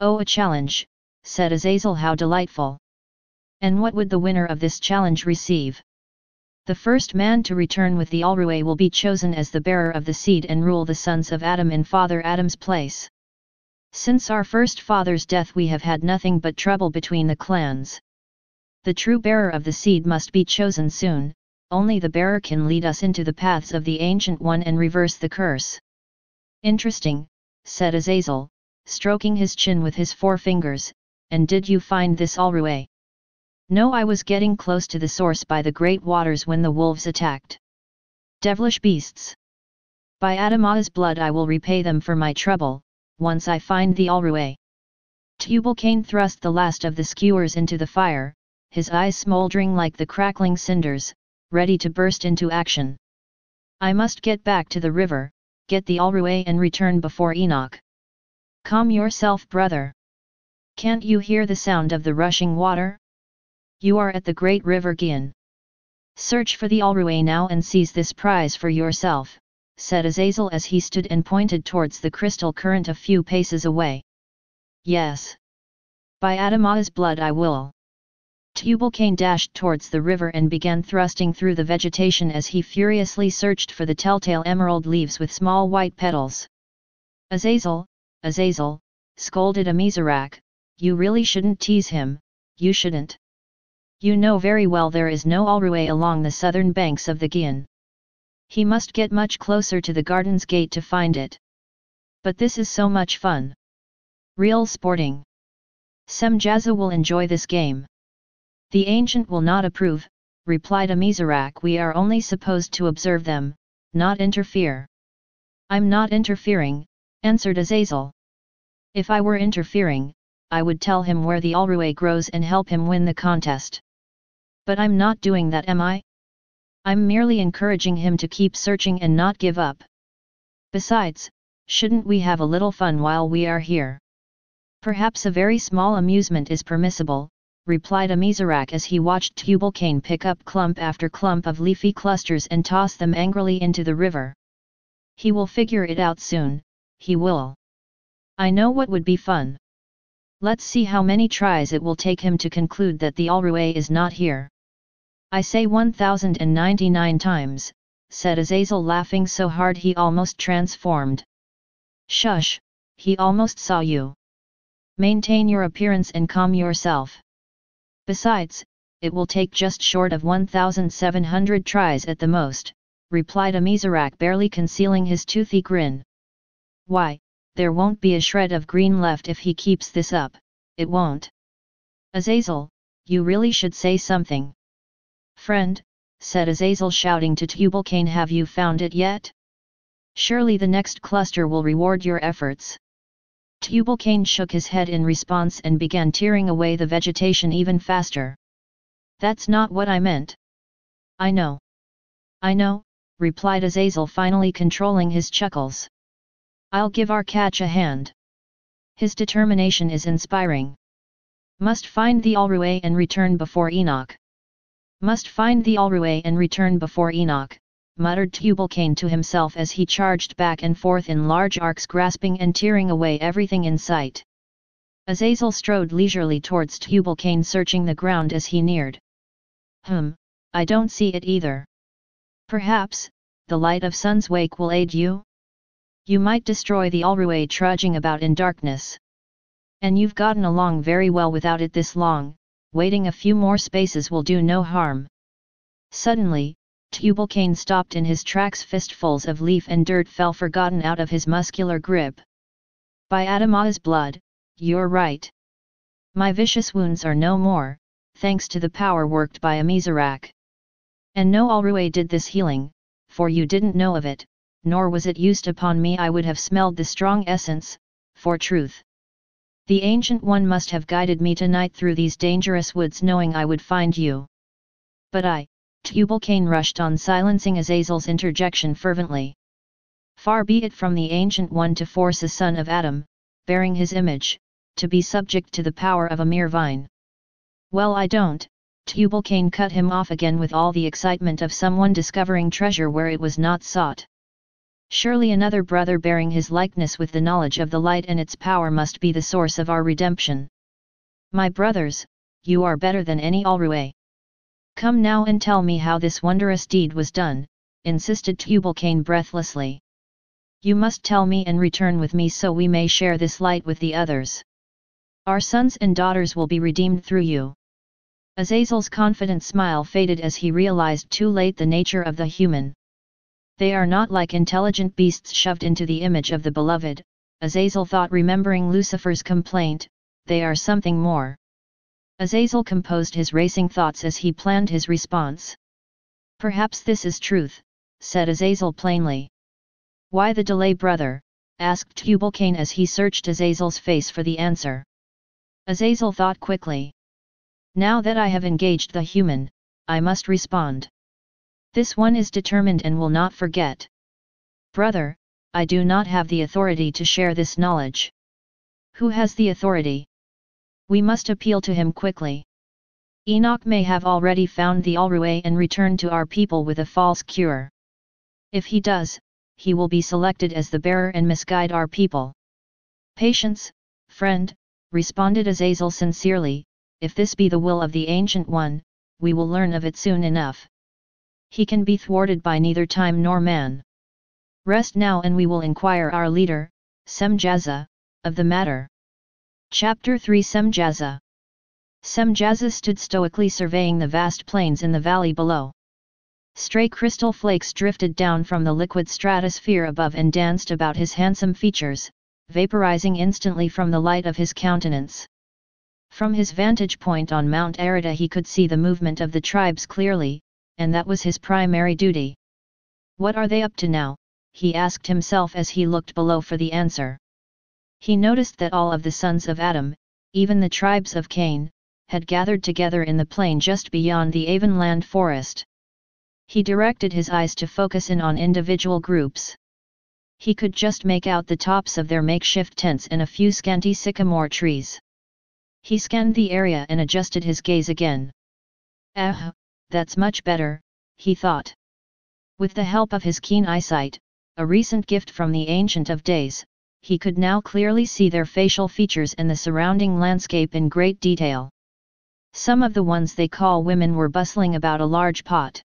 Oh, a challenge, said Azazel, how delightful. And what would the winner of this challenge receive? The first man to return with the Alruay will be chosen as the bearer of the seed and rule the sons of Adam in Father Adam's place. Since our first father's death we have had nothing but trouble between the clans. The true bearer of the seed must be chosen soon, only the bearer can lead us into the paths of the Ancient One and reverse the curse. Interesting, said Azazel, stroking his chin with his forefingers, and did you find this Alruay? No, I was getting close to the source by the great waters when the wolves attacked. Devilish beasts! By Adamah's blood I will repay them for my trouble, once I find the Alruay. Tubal-Cain thrust the last of the skewers into the fire, his eyes smoldering like the crackling cinders, ready to burst into action. I must get back to the river, get the Alruay and return before Enoch. Calm yourself, brother. Can't you hear the sound of the rushing water? You are at the great river Gihon. Search for the Alruay now and seize this prize for yourself, said Azazel as he stood and pointed towards the crystal current a few paces away. Yes. By Adamah's blood I will. Tubal-Cain dashed towards the river and began thrusting through the vegetation as he furiously searched for the telltale emerald leaves with small white petals. Azazel, Azazel, scolded Amizarach, you really shouldn't tease him, you shouldn't. You know very well there is no Alruay along the southern banks of the Gihon. He must get much closer to the garden's gate to find it. But this is so much fun. Real sporting. Semjaza will enjoy this game. The ancient will not approve, replied Amizarach. We are only supposed to observe them, not interfere. I'm not interfering, answered Azazel. If I were interfering, I would tell him where the Alruay grows and help him win the contest. But I'm not doing that, am I? I'm merely encouraging him to keep searching and not give up. Besides, shouldn't we have a little fun while we are here? Perhaps a very small amusement is permissible, replied Amizarach as he watched Tubal-Cain pick up clump after clump of leafy clusters and toss them angrily into the river. He will figure it out soon, he will. I know what would be fun. Let's see how many tries it will take him to conclude that the Alruay is not here. I say 1099 times, said Azazel laughing so hard he almost transformed. Shush, he almost saw you. Maintain your appearance and calm yourself. Besides, it will take just short of 1700 tries at the most, replied Amizarach barely concealing his toothy grin. Why, there won't be a shred of green left if he keeps this up, it won't. Azazel, you really should say something. Friend, said Azazel shouting to Tubal-Cain, have you found it yet? Surely the next cluster will reward your efforts. Tubal-Cain shook his head in response and began tearing away the vegetation even faster. That's not what I meant. I know, replied Azazel finally controlling his chuckles. I'll give our catch a hand. His determination is inspiring. Must find the Alruay and return before Enoch. Must find the Alruay and return before Enoch, muttered Tubal-Cain to himself as he charged back and forth in large arcs, grasping and tearing away everything in sight. Azazel strode leisurely towards Tubal-Cain, searching the ground as he neared. I don't see it either. Perhaps, the light of sun's wake will aid you? You might destroy the Alruay trudging about in darkness. And you've gotten along very well without it this long, waiting a few more spaces will do no harm. Suddenly, Tubal-Cain stopped in his tracks. Fistfuls of leaf and dirt fell forgotten out of his muscular grip. By Adamah's blood, you're right. My vicious wounds are no more, thanks to the power worked by Amizarach. And no Alruay did this healing, for you didn't know of it, nor was it used upon me. I would have smelled the strong essence, for truth. The Ancient One must have guided me tonight through these dangerous woods, knowing I would find you. But Tubal-Cain rushed on, silencing Azazel's interjection fervently. Far be it from the Ancient One to force a son of Adam, bearing his image, to be subject to the power of a mere vine. Well, I don't. Tubal-Cain cut him off again with all the excitement of someone discovering treasure where it was not sought. Surely another brother bearing his likeness with the knowledge of the light and its power must be the source of our redemption. My brothers, you are better than any Alruay. Come now and tell me how this wondrous deed was done, insisted Tubal-Cain breathlessly. You must tell me and return with me so we may share this light with the others. Our sons and daughters will be redeemed through you. Azazel's confident smile faded as he realized too late the nature of the human. They are not like intelligent beasts shoved into the image of the beloved, Azazel thought, remembering Lucifer's complaint, they are something more. Azazel composed his racing thoughts as he planned his response. Perhaps this is truth, said Azazel plainly. Why the delay, brother? Asked Tubal-Cain as he searched Azazel's face for the answer. Azazel thought quickly. Now that I have engaged the human, I must respond. This one is determined and will not forget. Brother, I do not have the authority to share this knowledge. Who has the authority? We must appeal to him quickly. Enoch may have already found the Alruay and returned to our people with a false cure. If he does, he will be selected as the bearer and misguide our people. Patience, friend, responded Azazel sincerely, if this be the will of the Ancient One, we will learn of it soon enough. He can be thwarted by neither time nor man. Rest now and we will inquire our leader, Semjaza, of the matter. Chapter 3 Semjaza. Semjaza stood stoically surveying the vast plains in the valley below. Stray crystal flakes drifted down from the liquid stratosphere above and danced about his handsome features, vaporizing instantly from the light of his countenance. From his vantage point on Mount Arita he could see the movement of the tribes clearly, and that was his primary duty. What are they up to now? He asked himself as he looked below for the answer. He noticed that all of the sons of Adam, even the tribes of Cain, had gathered together in the plain just beyond the Avonland forest. He directed his eyes to focus in on individual groups. He could just make out the tops of their makeshift tents and a few scanty sycamore trees. He scanned the area and adjusted his gaze again. Ah, that's much better, he thought. With the help of his keen eyesight, a recent gift from the Ancient of Days, he could now clearly see their facial features and the surrounding landscape in great detail. Some of the ones they call women were bustling about a large pot.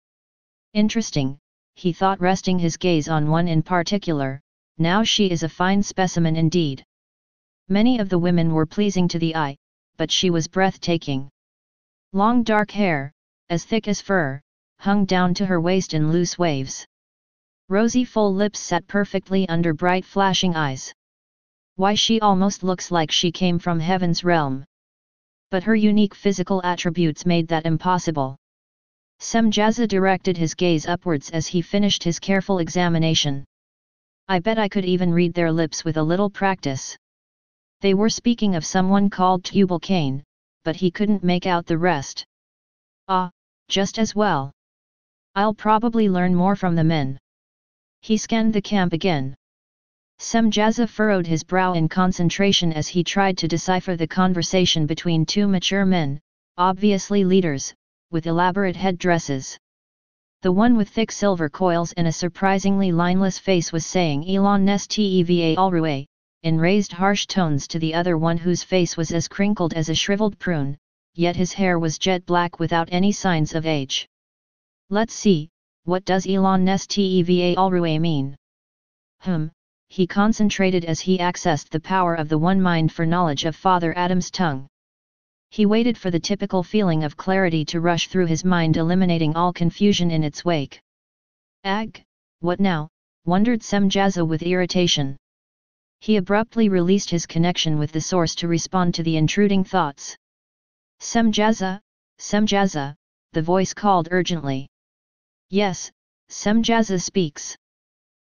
Interesting, he thought, resting his gaze on one in particular. Now she is a fine specimen indeed. Many of the women were pleasing to the eye, but she was breathtaking. Long dark hair, as thick as fur, hung down to her waist in loose waves. Rosy full lips sat perfectly under bright flashing eyes. Why, she almost looks like she came from heaven's realm. But her unique physical attributes made that impossible. Semjaza directed his gaze upwards as he finished his careful examination. I bet I could even read their lips with a little practice. They were speaking of someone called Tubal-Cain, but he couldn't make out the rest. Ah, just as well. I'll probably learn more from the men. He scanned the camp again. Semjaza furrowed his brow in concentration as he tried to decipher the conversation between two mature men, obviously leaders, with elaborate headdresses. The one with thick silver coils and a surprisingly lineless face was saying ENOCH'S Teva Alruay, in raised harsh tones to the other one whose face was as crinkled as a shriveled prune, yet his hair was jet black without any signs of age. Let's see, what does ENOCH'S Teva Alruay mean? He concentrated as he accessed the power of the one mind for knowledge of Father Adam's tongue. He waited for the typical feeling of clarity to rush through his mind, eliminating all confusion in its wake. Ag, what now? Wondered Semjaza with irritation. He abruptly released his connection with the source to respond to the intruding thoughts. Semjaza, Semjaza, the voice called urgently. Yes, Semjaza speaks.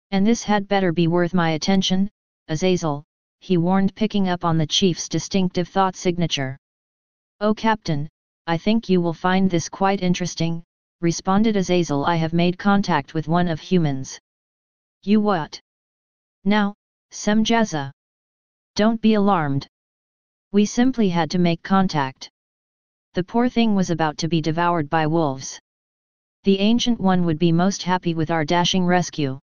And this had better be worth my attention, Azazel, he warned, picking up on the chief's distinctive thought signature. Oh Captain, I think you will find this quite interesting, responded Azazel. I have made contact with one of humans. You what? Now, Semjaza. Don't be alarmed. We simply had to make contact. The poor thing was about to be devoured by wolves. The Ancient One would be most happy with our dashing rescue.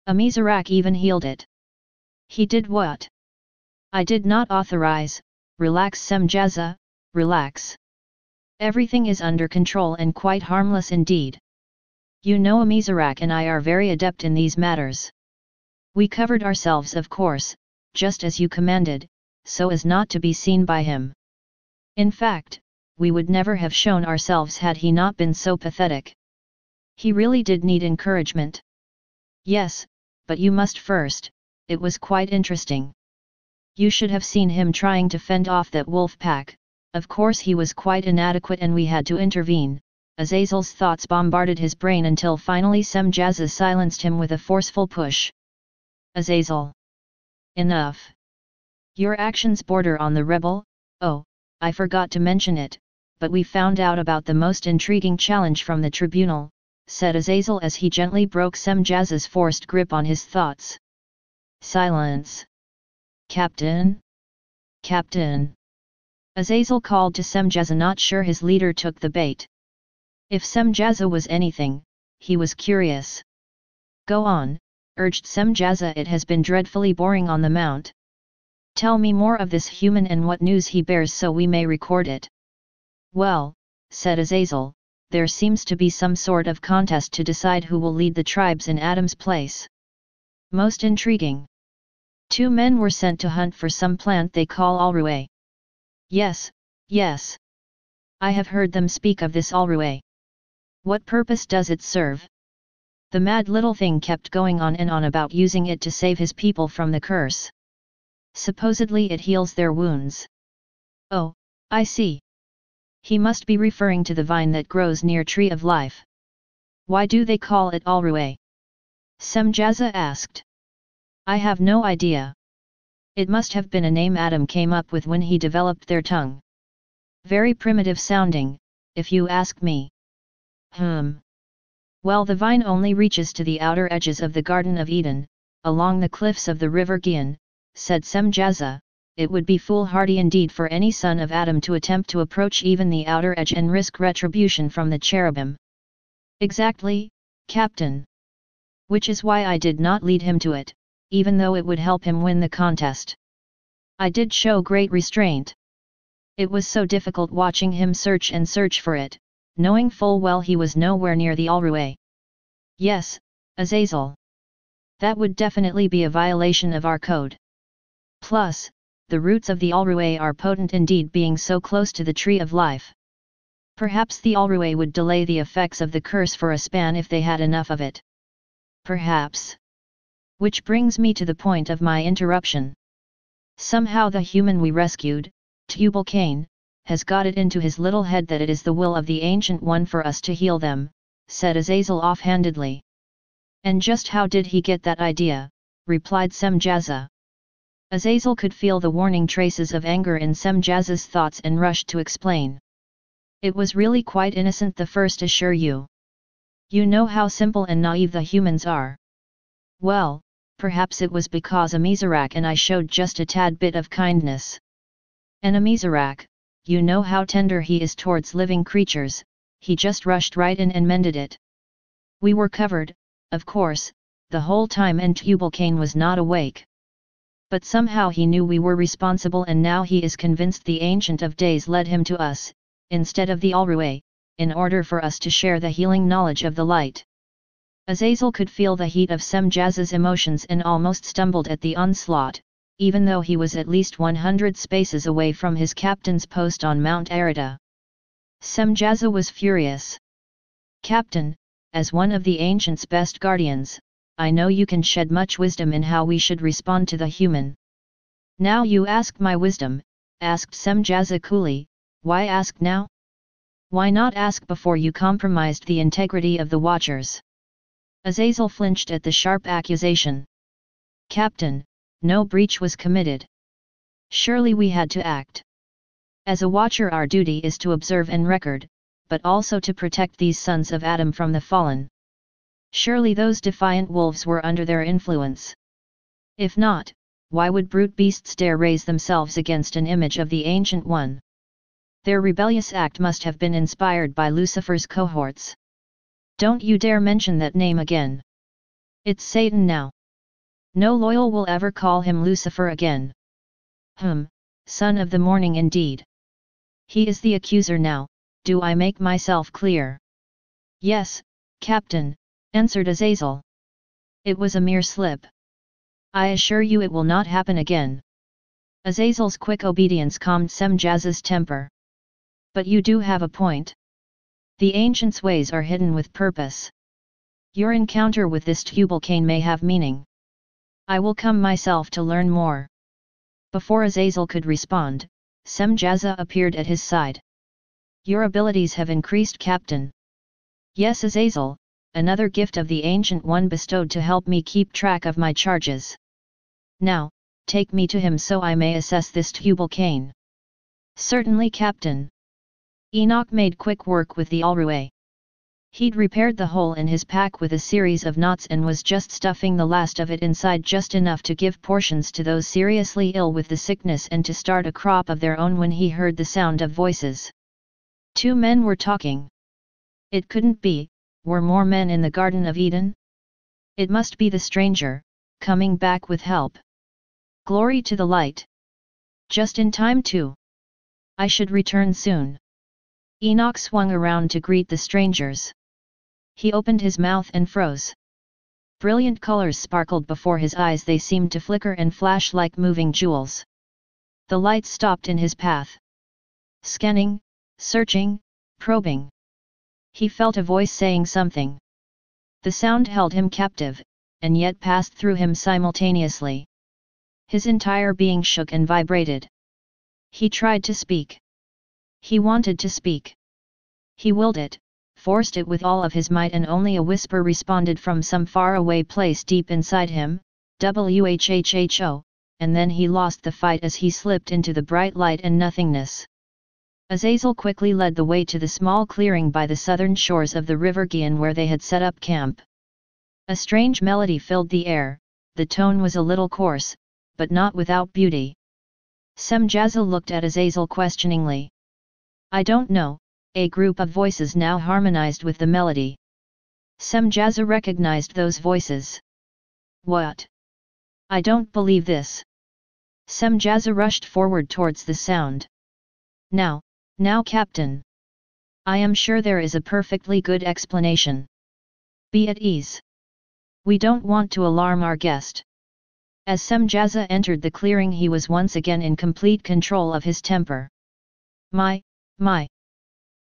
Amizarak even healed it. He did what? I did not authorize. Relax Semjaza, relax. Everything is under control and quite harmless indeed. You know Amizarak and I are very adept in these matters. We covered ourselves, of course, just as you commanded, so as not to be seen by him. In fact, we would never have shown ourselves had he not been so pathetic. He really did need encouragement. Yes, but you must first, it was quite interesting. You should have seen him trying to fend off that wolf pack. Of course he was quite inadequate and we had to intervene. Azazel's thoughts bombarded his brain until finally Semjaza silenced him with a forceful push. Azazel. Enough. Your actions border on the rebel. Oh, I forgot to mention it, but we found out about the most intriguing challenge from the tribunal. said Azazel as he gently broke Semjaza's forced grip on his thoughts. Silence. Captain? Captain? Azazel called to Semjaza, not sure his leader took the bait. If Semjaza was anything, he was curious. Go on, urged Semjaza. It has been dreadfully boring on the mount. Tell me more of this human and what news he bears so we may record it. Well, said Azazel, there seems to be some sort of contest to decide who will lead the tribes in Adam's place. Most intriguing. 2 men were sent to hunt for some plant they call alruwe. Yes, yes. I have heard them speak of this alruwe. What purpose does it serve? The mad little thing kept going on and on about using it to save his people from the curse. Supposedly it heals their wounds. Oh, I see. He must be referring to the vine that grows near Tree of Life. Why do they call it alruwe? Semjaza asked. I have no idea. It must have been a name Adam came up with when he developed their tongue. Very primitive sounding, if you ask me. Well, the vine only reaches to the outer edges of the Garden of Eden, along the cliffs of the river Gihon, said Semjaza. It would be foolhardy indeed for any son of Adam to attempt to approach even the outer edge and risk retribution from the cherubim. Exactly, Captain. Which is why I did not lead him to it, even though it would help him win the contest. I did show great restraint. It was so difficult watching him search and search for it, knowing full well he was nowhere near the alruwe. Yes, Azazel. That would definitely be a violation of our code. Plus, the roots of the alruwe are potent indeed, being so close to the Tree of Life. Perhaps the alruwe would delay the effects of the curse for a span if they had enough of it. Perhaps. Which brings me to the point of my interruption. Somehow the human we rescued, Tubal-Cain, has got it into his little head that it is the will of the Ancient One for us to heal them, said Azazel offhandedly. And just how did he get that idea? Replied Semjaza. Azazel could feel the warning traces of anger in Semjaza's thoughts and rushed to explain. It was really quite innocent, the first assure you. You know how simple and naive the humans are. Well, perhaps it was because Amizarak and I showed just a tad bit of kindness. And Amizarak, you know how tender he is towards living creatures, he just rushed right in and mended it. We were covered, of course, the whole time, and Tubal-Cain was not awake. But somehow he knew we were responsible, and now he is convinced the Ancient of Days led him to us, instead of the alruwe, in order for us to share the healing knowledge of the light. Azazel could feel the heat of Semjaza's emotions and almost stumbled at the onslaught, even though he was at least 100 spaces away from his captain's post on Mount Arida. Semjaza was furious. Captain, as one of the Ancient's best guardians, I know you can shed much wisdom in how we should respond to the human. Now you ask my wisdom, asked Semjaza coolly. Why ask now? Why not ask before you compromised the integrity of the Watchers? Azazel flinched at the sharp accusation. Captain, no breach was committed. Surely we had to act. As a Watcher, our duty is to observe and record, but also to protect these sons of Adam from the fallen. Surely those defiant wolves were under their influence. If not, why would brute beasts dare raise themselves against an image of the Ancient One? Their rebellious act must have been inspired by Lucifer's cohorts. Don't you dare mention that name again. It's Satan now. No loyal will ever call him Lucifer again. Son of the morning indeed. He is the accuser now, do I make myself clear? Yes, Captain, answered Azazel. It was a mere slip. I assure you it will not happen again. Azazel's quick obedience calmed Semjaza's temper. But you do have a point. The Ancient's ways are hidden with purpose. Your encounter with this Tubal-Cain may have meaning. I will come myself to learn more. Before Azazel could respond, Semjaza appeared at his side. Your abilities have increased, Captain. Yes, Azazel, another gift of the Ancient One bestowed to help me keep track of my charges. Now, take me to him so I may assess this Tubal-Cain. Certainly, Captain. Enoch made quick work with the alruwe. He'd repaired the hole in his pack with a series of knots and was just stuffing the last of it inside, just enough to give portions to those seriously ill with the sickness and to start a crop of their own, when he heard the sound of voices. 2 men were talking. It couldn't be. Were more men in the Garden of Eden? It must be the stranger, coming back with help. Glory to the light. Just in time too. I should return soon. Enoch swung around to greet the strangers. He opened his mouth and froze. Brilliant colors sparkled before his eyes, they seemed to flicker and flash like moving jewels. The lights stopped in his path. Scanning, searching, probing. He felt a voice saying something. The sound held him captive, and yet passed through him simultaneously. His entire being shook and vibrated. He tried to speak. He wanted to speak. He willed it, forced it with all of his might, and only a whisper responded from some faraway place deep inside him, "Whhhho," and then he lost the fight as he slipped into the bright light and nothingness. Azazel quickly led the way to the small clearing by the southern shores of the river Gihon where they had set up camp. A strange melody filled the air, the tone was a little coarse, but not without beauty. Semjaza looked at Azazel questioningly. "I don't know," a group of voices now harmonized with the melody. Semjaza recognized those voices. "What? I don't believe this." Semjaza rushed forward towards the sound. Now, Captain. I am sure there is a perfectly good explanation. Be at ease. We don't want to alarm our guest." As Semjaza entered the clearing, he was once again in complete control of his temper. My.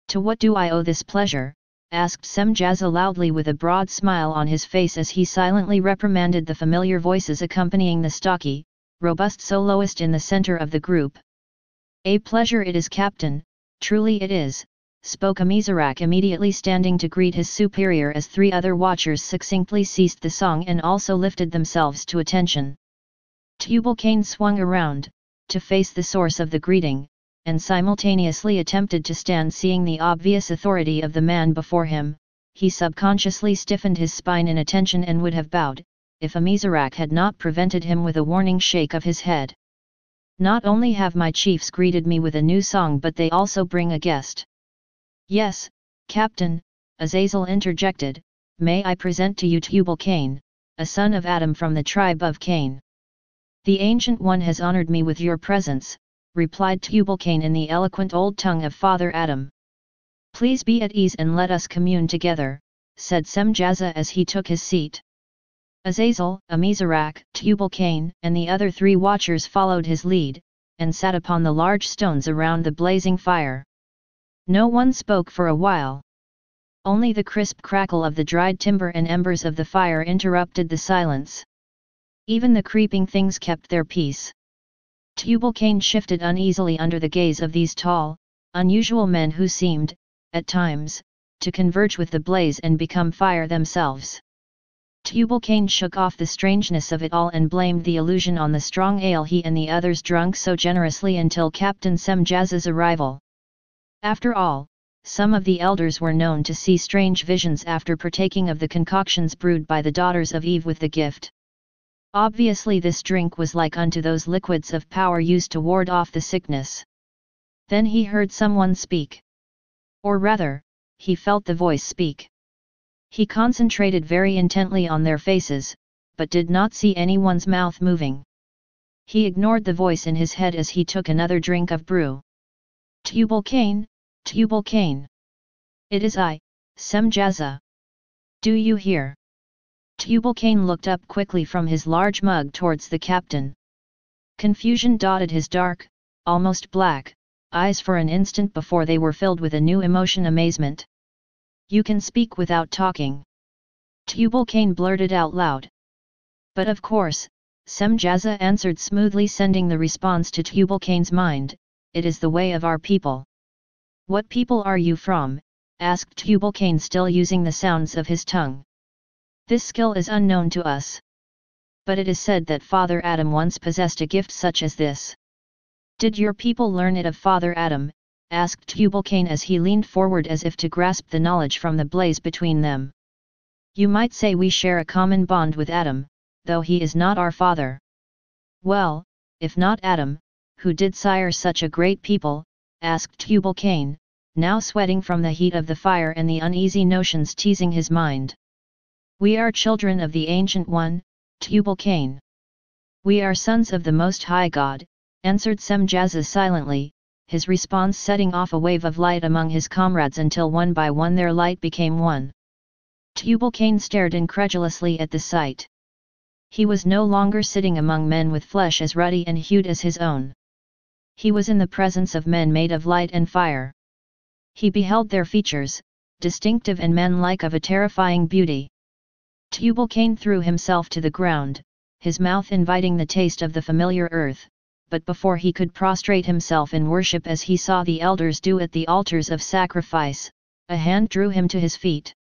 To what do I owe this pleasure?" asked Semjaza loudly with a broad smile on his face as he silently reprimanded the familiar voices accompanying the stocky, robust soloist in the center of the group. "A pleasure it is, Captain, truly it is," spoke Amizrak, immediately standing to greet his superior as 3 other watchers succinctly ceased the song and also lifted themselves to attention. Tubal-Cain swung around, to face the source of the greeting, and simultaneously attempted to stand. Seeing the obvious authority of the man before him, he subconsciously stiffened his spine in attention and would have bowed, if Amizrak had not prevented him with a warning shake of his head. "Not only have my chiefs greeted me with a new song, but they also bring a guest." "Yes, Captain," Azazel interjected, "may I present to you Tubal-Cain, a son of Adam from the tribe of Cain." "The Ancient One has honored me with your presence," replied Tubal-Cain in the eloquent old tongue of Father Adam. "Please be at ease and let us commune together," said Semjaza as he took his seat. Azazel, Amizrak, Tubal-Cain, and the other 3 watchers followed his lead, and sat upon the large stones around the blazing fire. No one spoke for a while. Only the crisp crackle of the dried timber and embers of the fire interrupted the silence. Even the creeping things kept their peace. Tubal-Cain shifted uneasily under the gaze of these tall, unusual men who seemed, at times, to converge with the blaze and become fire themselves. Tubal-Cain shook off the strangeness of it all and blamed the illusion on the strong ale he and the others drunk so generously until Captain Semjaza's arrival. After all, some of the elders were known to see strange visions after partaking of the concoctions brewed by the daughters of Eve with the gift. Obviously this drink was like unto those liquids of power used to ward off the sickness. Then he heard someone speak. Or rather, he felt the voice speak. He concentrated very intently on their faces, but did not see anyone's mouth moving. He ignored the voice in his head as he took another drink of brew. "Tubal-Cain, Tubal-Cain. It is I, Semjaza. Do you hear?" Tubal-Cain looked up quickly from his large mug towards the captain. Confusion dotted his dark, almost black, eyes for an instant before they were filled with a new emotion: amazement. "You can speak without talking," Tubal-Cain blurted out loud. "But of course," Semjaza answered smoothly, sending the response to Tubal-Cain's mind, "it is the way of our people." "What people are you from?" asked Tubal-Cain, still using the sounds of his tongue. "This skill is unknown to us. But it is said that Father Adam once possessed a gift such as this." "Did your people learn it of Father Adam?" asked Tubal-Cain as he leaned forward as if to grasp the knowledge from the blaze between them. You might say we share a common bond with Adam, though he is not our father. Well, if not Adam, who did sire such a great people? Asked Tubal-Cain, now sweating from the heat of the fire and the uneasy notions teasing his mind. We are children of the Ancient One, Tubal-Cain. We are sons of the Most High God, answered Semjaza silently, his response setting off a wave of light among his comrades until one by one their light became one. Tubal-Cain stared incredulously at the sight. He was no longer sitting among men with flesh as ruddy and hued as his own. He was in the presence of men made of light and fire. He beheld their features, distinctive and man-like of a terrifying beauty. Tubal-Cain threw himself to the ground, his mouth inviting the taste of the familiar earth, but before he could prostrate himself in worship as he saw the elders do at the altars of sacrifice, a hand drew him to his feet.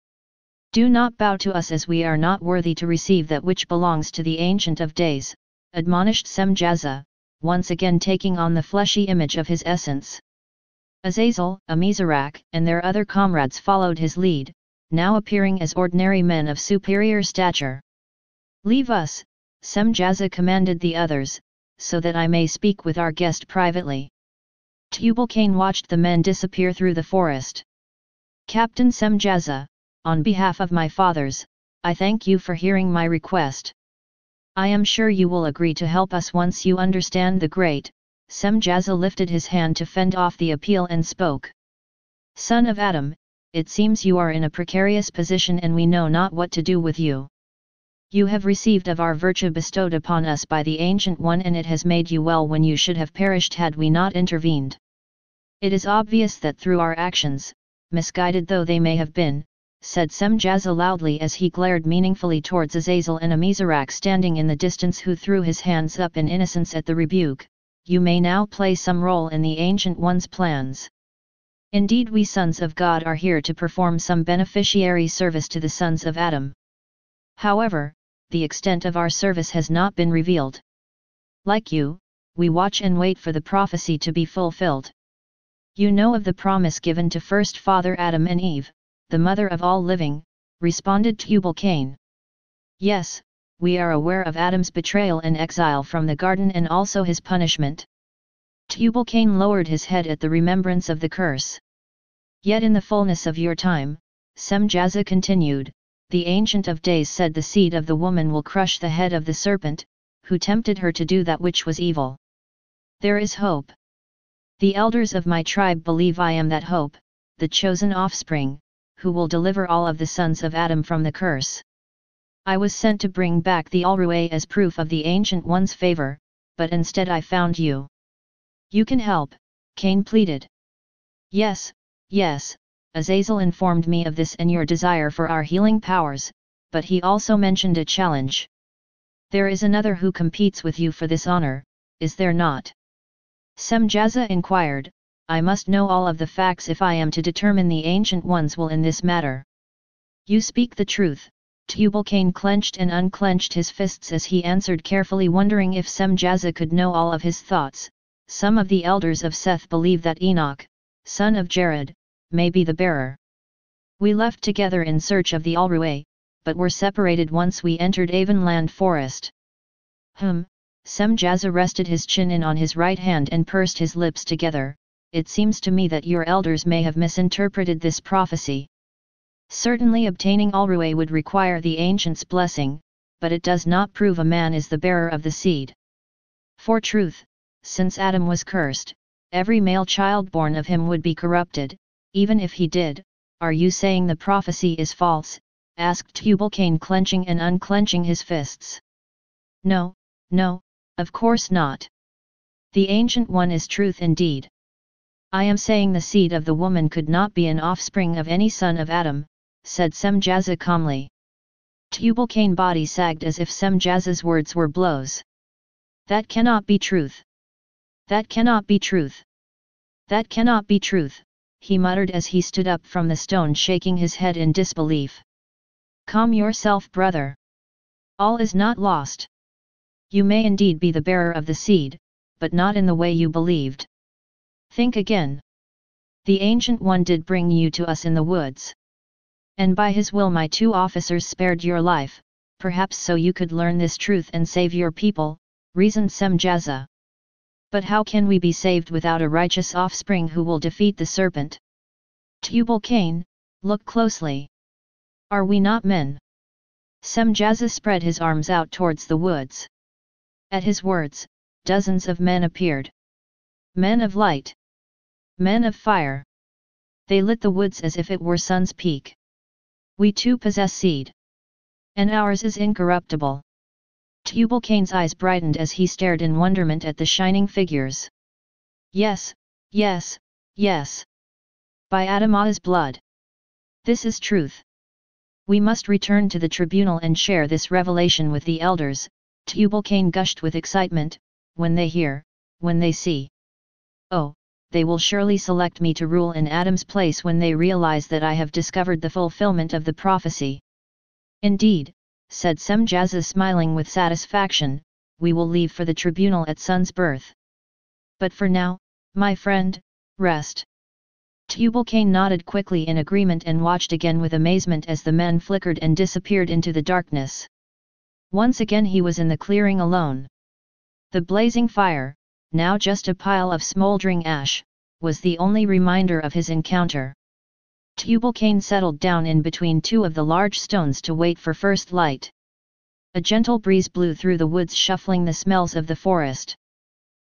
Do not bow to us as we are not worthy to receive that which belongs to the Ancient of Days, admonished Semjaza, once again taking on the fleshy image of his essence. Azazel, Amizrak, and their other comrades followed his lead, now appearing as ordinary men of superior stature. Leave us, Semjaza commanded the others, so that I may speak with our guest privately. Tubal-Cain watched the men disappear through the forest. Captain Semjaza, on behalf of my fathers, I thank you for hearing my request. I am sure you will agree to help us once you understand the great. Semjaza lifted his hand to fend off the appeal and spoke. Son of Adam, it seems you are in a precarious position and we know not what to do with you. You have received of our virtue bestowed upon us by the Ancient One and it has made you well when you should have perished had we not intervened. It is obvious that through our actions, misguided though they may have been, said Semjaza loudly as he glared meaningfully towards Azazel and Amizrak standing in the distance who threw his hands up in innocence at the rebuke, you may now play some role in the Ancient One's plans. Indeed we sons of God are here to perform some beneficiary service to the sons of Adam. However, the extent of our service has not been revealed. Like you, we watch and wait for the prophecy to be fulfilled. You know of the promise given to first Father Adam and Eve, the mother of all living, responded Tubal-Cain. Yes, we are aware of Adam's betrayal and exile from the garden and also his punishment. Tubal-Cain lowered his head at the remembrance of the curse. Yet in the fullness of your time, Semjaza continued, the Ancient of Days said the seed of the woman will crush the head of the serpent, who tempted her to do that which was evil. There is hope. The elders of my tribe believe I am that hope, the chosen offspring, who will deliver all of the sons of Adam from the curse. I was sent to bring back the Alruay as proof of the Ancient One's favor, but instead I found you. You can help, Cain pleaded. Yes, yes, Azazel informed me of this and your desire for our healing powers, but he also mentioned a challenge. There is another who competes with you for this honor, is there not? Semjaza inquired, I must know all of the facts if I am to determine the Ancient One's will in this matter. You speak the truth. Tubal-Cain clenched and unclenched his fists as he answered carefully wondering if Semjaza could know all of his thoughts. Some of the elders of Seth believe that Enoch, son of Jared, may be the bearer. We left together in search of the Alruay, but were separated once we entered Avonland Forest. Semjaza rested his chin in on his right hand and pursed his lips together. It seems to me that your elders may have misinterpreted this prophecy. Certainly obtaining Alruay would require the Ancient's blessing, but it does not prove a man is the bearer of the seed. For truth, since Adam was cursed, every male child born of him would be corrupted, even if he did. Are you saying the prophecy is false? Asked Tubal-Cain clenching and unclenching his fists. No, no, of course not. The Ancient One is truth indeed. I am saying the seed of the woman could not be an offspring of any son of Adam, said Semjaza calmly. Tubal-Cain's body sagged as if Semjaza's words were blows. That cannot be truth. That cannot be truth. That cannot be truth, he muttered as he stood up from the stone shaking his head in disbelief. Calm yourself, brother. All is not lost. You may indeed be the bearer of the seed, but not in the way you believed. Think again. The Ancient One did bring you to us in the woods. And by his will my 2 officers spared your life, perhaps so you could learn this truth and save your people, reasoned Semjaza. But how can we be saved without a righteous offspring who will defeat the serpent? Tubal-Cain, look closely. Are we not men? Semjaza spread his arms out towards the woods. At his words, dozens of men appeared. Men of light. Men of fire. They lit the woods as if it were sun's peak. We too possess seed. And ours is incorruptible. Tubal-Cain's eyes brightened as he stared in wonderment at the shining figures. Yes, yes, yes. By Adamah's blood. This is truth. We must return to the tribunal and share this revelation with the elders, Tubal-Cain gushed with excitement, when they hear, when they see. Oh, they will surely select me to rule in Adam's place when they realize that I have discovered the fulfillment of the prophecy. Indeed, said Semjaza smiling with satisfaction, we will leave for the tribunal at sun's birth. But for now, my friend, rest. Tubal-Cain nodded quickly in agreement and watched again with amazement as the men flickered and disappeared into the darkness. Once again he was in the clearing alone. The blazing fire, now just a pile of smoldering ash, was the only reminder of his encounter. Tubal-Cain settled down in between 2 of the large stones to wait for first light. A gentle breeze blew through the woods shuffling the smells of the forest.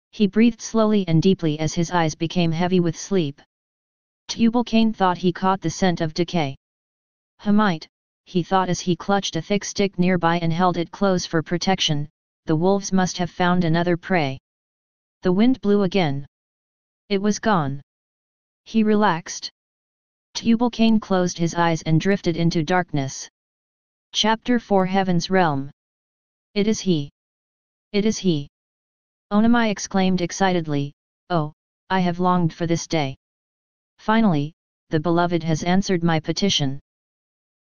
He breathed slowly and deeply as his eyes became heavy with sleep. Tubal-Cain thought he caught the scent of decay. Hamite, he thought as he clutched a thick stick nearby and held it close for protection, the wolves must have found another prey. The wind blew again. It was gone. He relaxed. Tubal-Cain closed his eyes and drifted into darkness. Chapter 4 Heaven's Realm. It is he. It is he. Onamai exclaimed excitedly, oh, I have longed for this day. Finally, the beloved has answered my petition.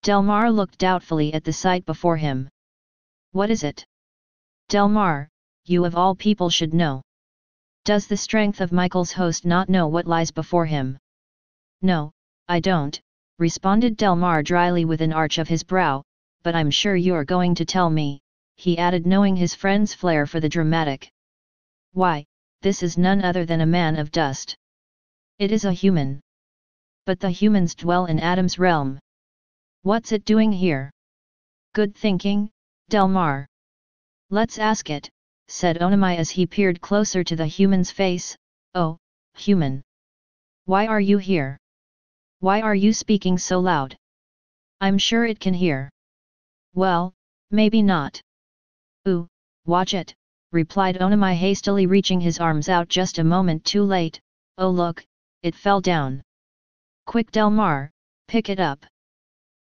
Delmar looked doubtfully at the sight before him. What is it? Delmar, you of all people should know. Does the strength of Michael's host not know what lies before him? No, I don't, responded Delmar dryly with an arch of his brow, but I'm sure you're going to tell me, he added knowing his friend's flair for the dramatic. Why, this is none other than a man of dust. It is a human. But the humans dwell in Adam's realm. What's it doing here? Good thinking, Delmar. Let's ask it, said Onamai as he peered closer to the human's face. Oh, human. Why are you here? Why are you speaking so loud? I'm sure it can hear. Well, maybe not. Ooh, watch it, replied Onamai hastily reaching his arms out just a moment too late. Oh look, it fell down. Quick Delmar, pick it up.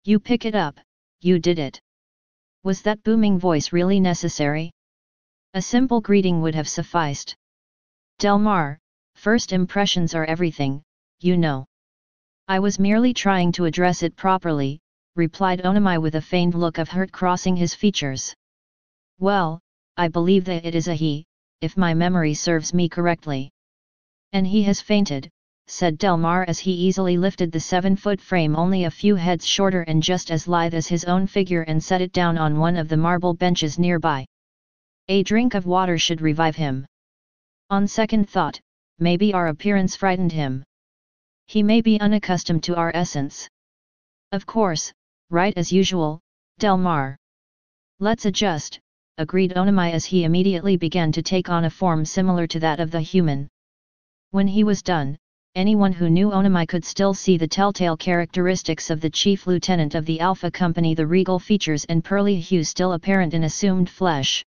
You pick it up, you did it. Was that booming voice really necessary? A simple greeting would have sufficed. Delmar, first impressions are everything, you know. I was merely trying to address it properly, replied Onamai with a feigned look of hurt crossing his features. Well, I believe that it is a he, if my memory serves me correctly. And he has fainted, said Delmar as he easily lifted the 7-foot frame only a few heads shorter and just as lithe as his own figure and set it down on one of the marble benches nearby. A drink of water should revive him. On second thought, maybe our appearance frightened him. He may be unaccustomed to our essence. Of course, right as usual, Delmar. Let's adjust, agreed Onamai as he immediately began to take on a form similar to that of the human. When he was done, anyone who knew Onamai could still see the telltale characteristics of the chief lieutenant of the Alpha Company, the regal features and pearly hue still apparent in assumed flesh.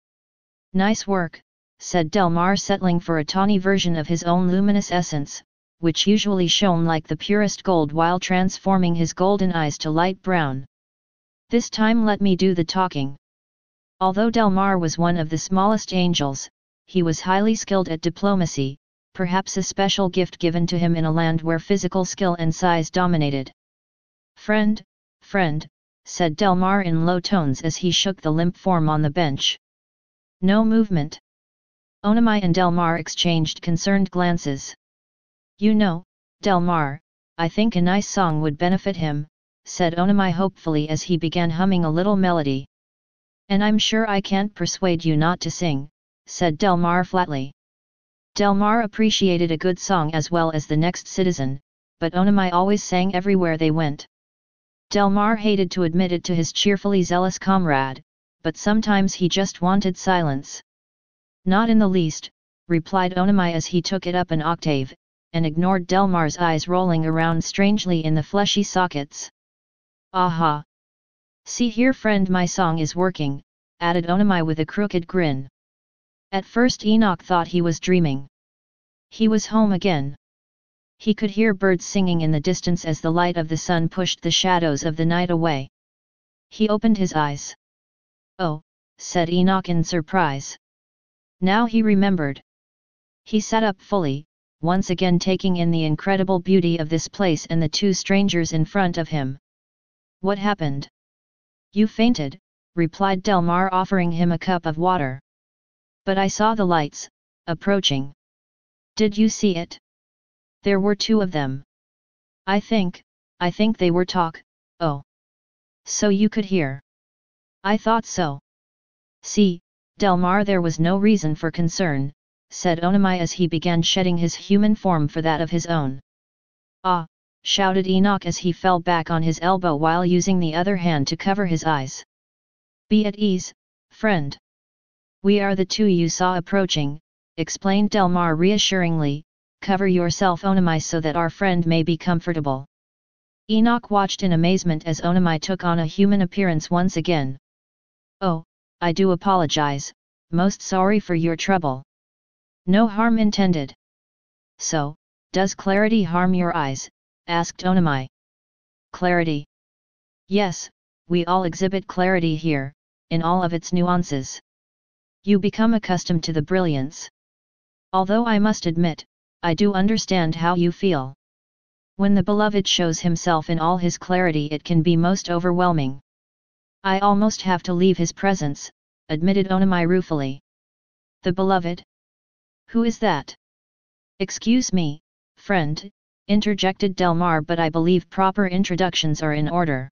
Nice work, said Delmar settling for a tawny version of his own luminous essence, which usually shone like the purest gold while transforming his golden eyes to light brown. This time let me do the talking. Although Delmar was one of the smallest angels, he was highly skilled at diplomacy, perhaps a special gift given to him in a land where physical skill and size dominated. Friend, said Delmar in low tones as he shook the limp form on the bench. No movement. Onamai and Delmar exchanged concerned glances. You know, Delmar, I think a nice song would benefit him, said Onamai hopefully as he began humming a little melody. And I'm sure I can't persuade you not to sing, said Delmar flatly. Delmar appreciated a good song as well as the next citizen, but Onamai always sang everywhere they went. Delmar hated to admit it to his cheerfully zealous comrade, but sometimes he just wanted silence. Not in the least, replied Onamai as he took it up an octave, and ignored Delmar's eyes rolling around strangely in the fleshy sockets. Aha! See here friend, my song is working, added Onamai with a crooked grin. At first Enoch thought he was dreaming. He was home again. He could hear birds singing in the distance as the light of the sun pushed the shadows of the night away. He opened his eyes. Oh, said Enoch in surprise. Now he remembered. He sat up fully, once again taking in the incredible beauty of this place and the two strangers in front of him. What happened? You fainted, replied Delmar offering him a cup of water. But I saw the lights, approaching. Did you see it? There were two of them. I think they were talk, oh. So you could hear. I thought so. See, Delmar, there was no reason for concern, said Onamai as he began shedding his human form for that of his own. Ah, shouted Enoch as he fell back on his elbow while using the other hand to cover his eyes. Be at ease, friend. We are the two you saw approaching, explained Delmar reassuringly. Cover yourself Onamai so that our friend may be comfortable. Enoch watched in amazement as Onamai took on a human appearance once again. Oh, I do apologize, most sorry for your trouble. No harm intended. So, does clarity harm your eyes? Asked Onamai. Clarity? Yes, we all exhibit clarity here, in all of its nuances. You become accustomed to the brilliance. Although I must admit, I do understand how you feel. When the beloved shows himself in all his clarity, it can be most overwhelming. I almost have to leave his presence, admitted Onamai ruefully. The beloved? Who is that? Excuse me, friend, interjected Delmar, but I believe proper introductions are in order.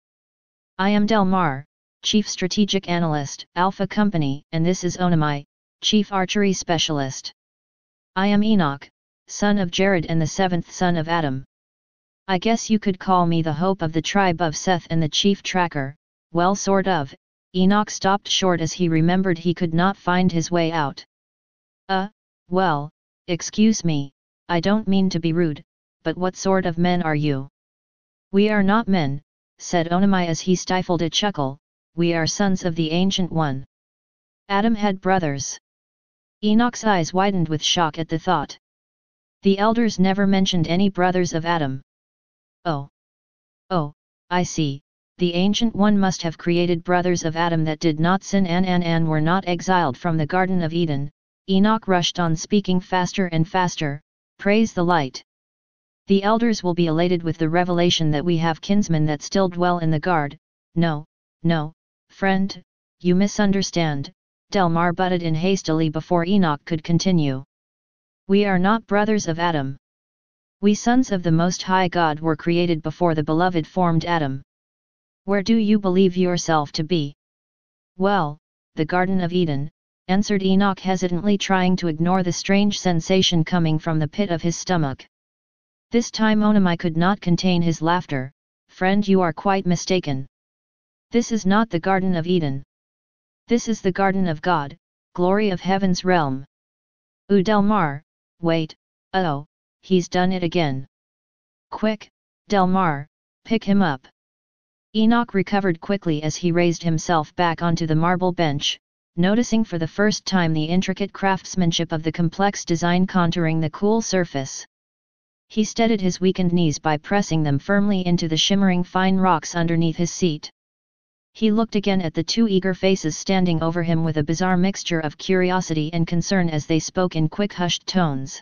I am Delmar, Chief Strategic Analyst, Alpha Company, and this is Onamai, Chief Archery Specialist. I am Enoch, son of Jared and the seventh son of Adam. I guess you could call me the hope of the tribe of Seth and the chief tracker, well sort of. Enoch stopped short as he remembered he could not find his way out. Well, excuse me, I don't mean to be rude, but what sort of men are you? We are not men, said Onamai as he stifled a chuckle, we are sons of the Ancient One. Adam had brothers. Enoch's eyes widened with shock at the thought. The elders never mentioned any brothers of Adam. Oh, I see, the Ancient One must have created brothers of Adam that did not sin and were not exiled from the Garden of Eden. Enoch rushed on, speaking faster and faster, praise the light. The elders will be elated with the revelation that we have kinsmen that still dwell in the guard. No, friend, you misunderstand, Delmar butted in hastily before Enoch could continue. We are not brothers of Adam. We sons of the Most High God were created before the beloved formed Adam. Where do you believe yourself to be? Well, the Garden of Eden, answered Enoch hesitantly, trying to ignore the strange sensation coming from the pit of his stomach. This time Onamai could not contain his laughter. Friend, you are quite mistaken. This is not the Garden of Eden. This is the Garden of God, glory of heaven's realm. Delmar, wait, oh, he's done it again. Quick, Delmar, pick him up. Enoch recovered quickly as he raised himself back onto the marble bench, noticing for the first time the intricate craftsmanship of the complex design contouring the cool surface. He steadied his weakened knees by pressing them firmly into the shimmering fine rocks underneath his seat. He looked again at the two eager faces standing over him with a bizarre mixture of curiosity and concern as they spoke in quick hushed tones.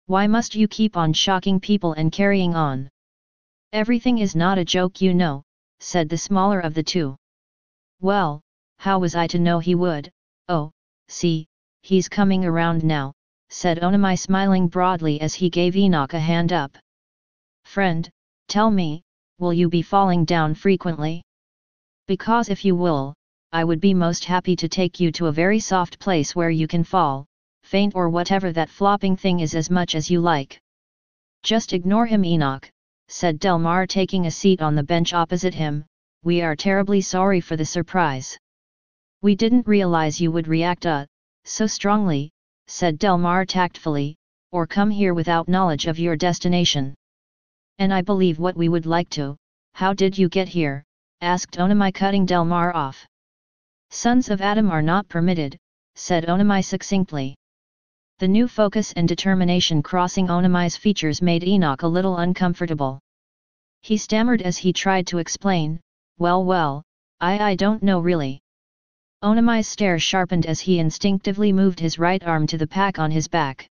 Why must you keep on shocking people and carrying on? Everything is not a joke, you know, said the smaller of the two. Well, how was I to know he would? Oh, see, he's coming around now, said Onamai, smiling broadly as he gave Enoch a hand up. Friend, Tell me, will you be falling down frequently? Because if you will, I would be most happy to take you to a very soft place where you can fall, faint or whatever that flopping thing is as much as you like. Just ignore him, Enoch, said Delmar, taking a seat on the bench opposite him. We are terribly sorry for the surprise. We didn't realize you would react so strongly, said Delmar tactfully, or come here without knowledge of your destination. And I believe what we would like to. How did you get here? Asked Onamai, cutting Delmar off. Sons of Adam are not permitted, said Onamai succinctly. The new focus and determination crossing Onamai's features made Enoch a little uncomfortable. He stammered as he tried to explain, well, I don't know really. Onamai's stare sharpened as he instinctively moved his right arm to the pack on his back.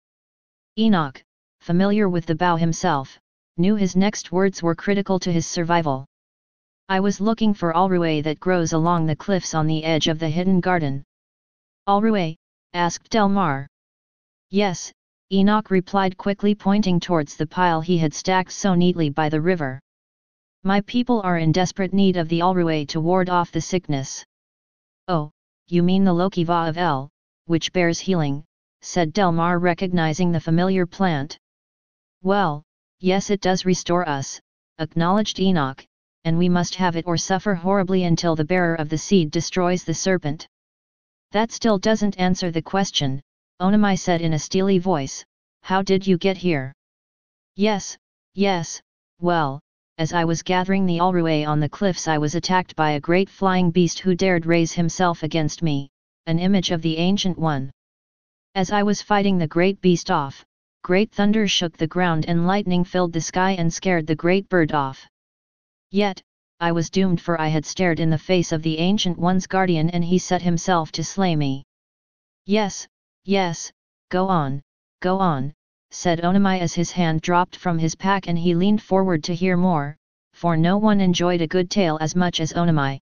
Enoch, familiar with the bow himself, knew his next words were critical to his survival. I was looking for Alruay that grows along the cliffs on the edge of the hidden garden. Alruay? Asked Delmar. Yes, Enoch replied quickly, pointing towards the pile he had stacked so neatly by the river. My people are in desperate need of the Alruay to ward off the sickness. Oh, you mean the Lokiva of El, which bears healing, said Delmar, recognizing the familiar plant. Well, yes, it does restore us, acknowledged Enoch, and we must have it or suffer horribly until the bearer of the seed destroys the serpent. That still doesn't answer the question, Onamai said in a steely voice. How did you get here? Yes, well, as I was gathering the Alruay on the cliffs, I was attacked by a great flying beast who dared raise himself against me, an image of the Ancient One. As I was fighting the great beast off, great thunder shook the ground and lightning filled the sky and scared the great bird off. Yet, I was doomed, for I had stared in the face of the Ancient One's guardian and he set himself to slay me. Yes, go on, said Onamai as his hand dropped from his pack and he leaned forward to hear more, for no one enjoyed a good tale as much as Onamai.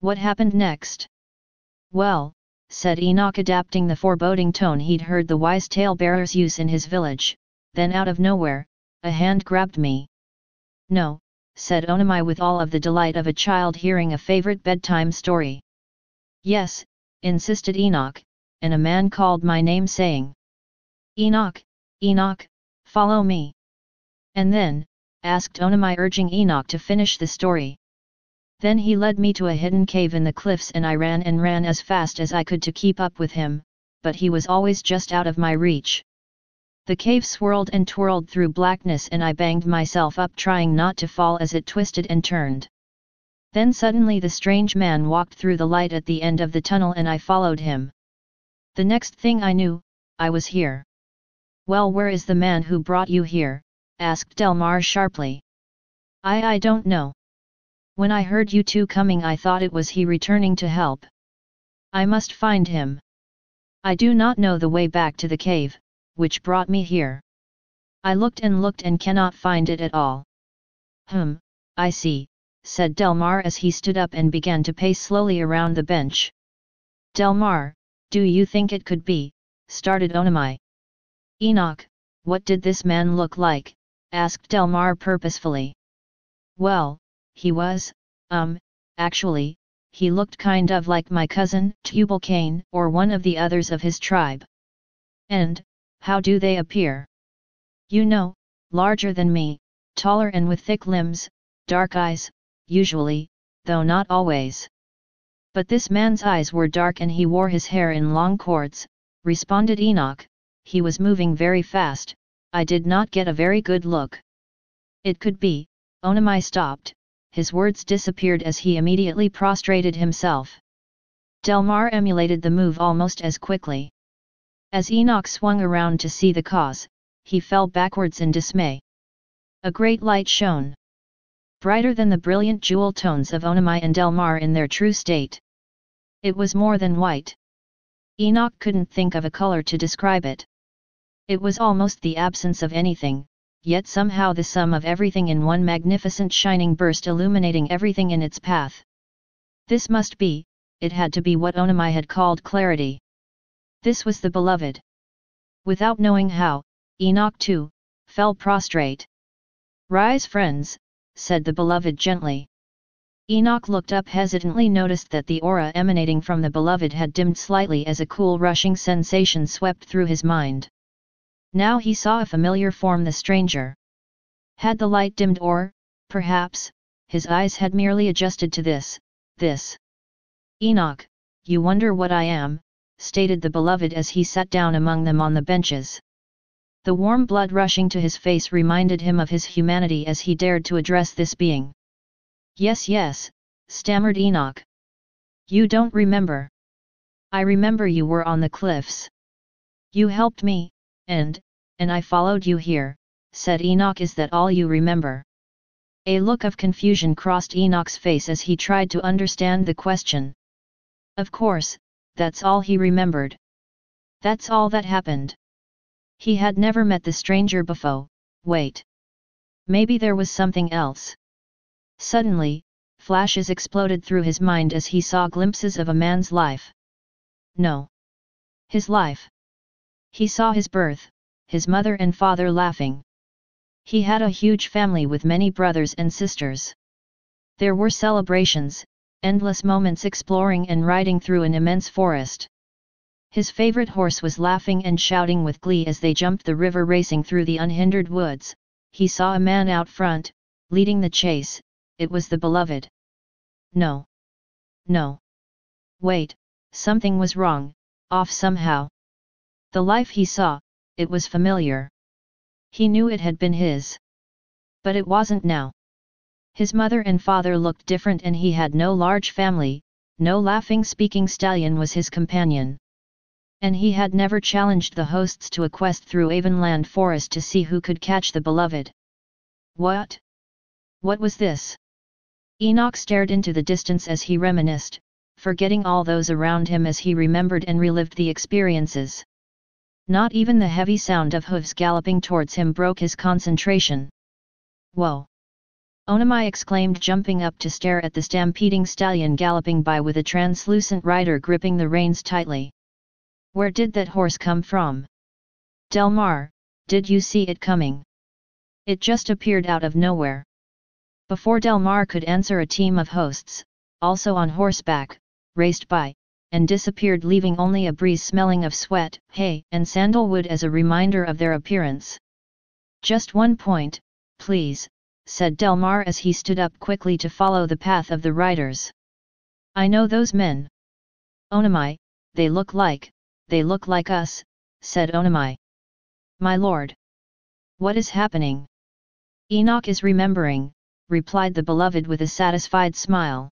What happened next? Well, said Enoch, adapting the foreboding tone he'd heard the wise tale-bearers use in his village, then out of nowhere, a hand grabbed me. No, said Onamai with all of the delight of a child hearing a favorite bedtime story. Yes, insisted Enoch, and a man called my name saying, Enoch, follow me. And then, asked Onamai, urging Enoch to finish the story. Then he led me to a hidden cave in the cliffs and I ran as fast as I could to keep up with him, but he was always just out of my reach. The cave swirled and twirled through blackness and I banged myself up trying not to fall as it twisted and turned. Then suddenly the strange man walked through the light at the end of the tunnel and I followed him. The next thing I knew, I was here. Well, where is the man who brought you here? Asked Delmar sharply. I don't know. When I heard you two coming I thought it was he returning to help. I must find him. I do not know the way back to the cave, which brought me here. I looked and cannot find it at all. I see, said Delmar as he stood up and began to pace slowly around the bench. Delmar, do you think it could be? Started Onamai. Enoch, what did this man look like? Asked Delmar purposefully. Well, he was, actually, he looked kind of like my cousin, Tubal-Cain, or one of the others of his tribe. And, how do they appear? You know, larger than me, taller and with thick limbs, dark eyes, usually, though not always. But this man's eyes were dark and he wore his hair in long cords, responded Enoch. He was moving very fast, I did not get a very good look. It could be, Onamai stopped, his words disappeared as he immediately prostrated himself. Delmar emulated the move almost as quickly. As Enoch swung around to see the cause, he fell backwards in dismay. A great light shone. Brighter than the brilliant jewel tones of Onamai and Delmar in their true state. It was more than white. Enoch couldn't think of a color to describe it. It was almost the absence of anything, yet somehow the sum of everything in one magnificent shining burst illuminating everything in its path. This must be, it had to be what Onamai had called clarity. This was the beloved. Without knowing how, Enoch too, fell prostrate. "Rise, friends," said the beloved gently. Enoch looked up hesitantly, noticed that the aura emanating from the beloved had dimmed slightly as a cool rushing sensation swept through his mind. Now he saw a familiar form, the stranger. Had the light dimmed, or, perhaps, his eyes had merely adjusted to this? "Enoch, you wonder what I am," stated the beloved as he sat down among them on the benches. The warm blood rushing to his face reminded him of his humanity as he dared to address this being. Yes, stammered Enoch. "You don't remember?" "I remember, you were on the cliffs. You helped me, and I followed you here," said Enoch. "Is that all you remember?" A look of confusion crossed Enoch's face as he tried to understand the question. Of course, that's all he remembered. That's all that happened. He had never met the stranger before. Wait. Maybe there was something else. Suddenly, flashes exploded through his mind as he saw glimpses of a man's life. No. His life. He saw his birth, his mother and father laughing. He had a huge family with many brothers and sisters. There were celebrations, endless moments exploring and riding through an immense forest. His favorite horse was laughing and shouting with glee as they jumped the river, racing through the unhindered woods. He saw a man out front, leading the chase. It was the beloved. No. Wait, something was wrong, off somehow. The life he saw, it was familiar. He knew it had been his. But it wasn't now. His mother and father looked different, and he had no large family. No laughing speaking stallion was his companion. And he had never challenged the hosts to a quest through Avonland Forest to see who could catch the beloved. What was this? Enoch stared into the distance as he reminisced, forgetting all those around him as he remembered and relived the experiences. Not even the heavy sound of hooves galloping towards him broke his concentration. Whoa! Onamai exclaimed, jumping up to stare at the stampeding stallion galloping by with a translucent rider gripping the reins tightly. Where did that horse come from? Delmar, did you see it coming? It just appeared out of nowhere. Before Delmar could answer, a team of hosts, also on horseback, raced by, and disappeared, leaving only a breeze smelling of sweat, hay, and sandalwood as a reminder of their appearance. Just 1 point, please, said Delmar as he stood up quickly to follow the path of the riders. I know those men. Onamai, they look like us, said Onamai. My lord. What is happening? Enoch is remembering, replied the beloved with a satisfied smile.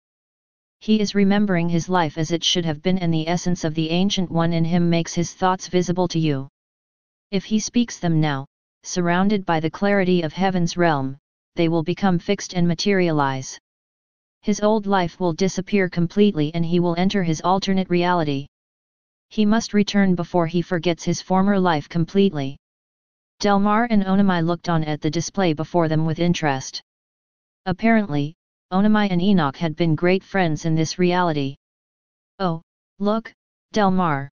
He is remembering his life as it should have been, and the essence of the Ancient One in him makes his thoughts visible to you. If he speaks them now, surrounded by the clarity of heaven's realm, they will become fixed and materialize. His old life will disappear completely and he will enter his alternate reality. He must return before he forgets his former life completely. Delmar and Onamai looked on at the display before them with interest. Apparently, Onamai and Enoch had been great friends in this reality. Oh, look, Delmar.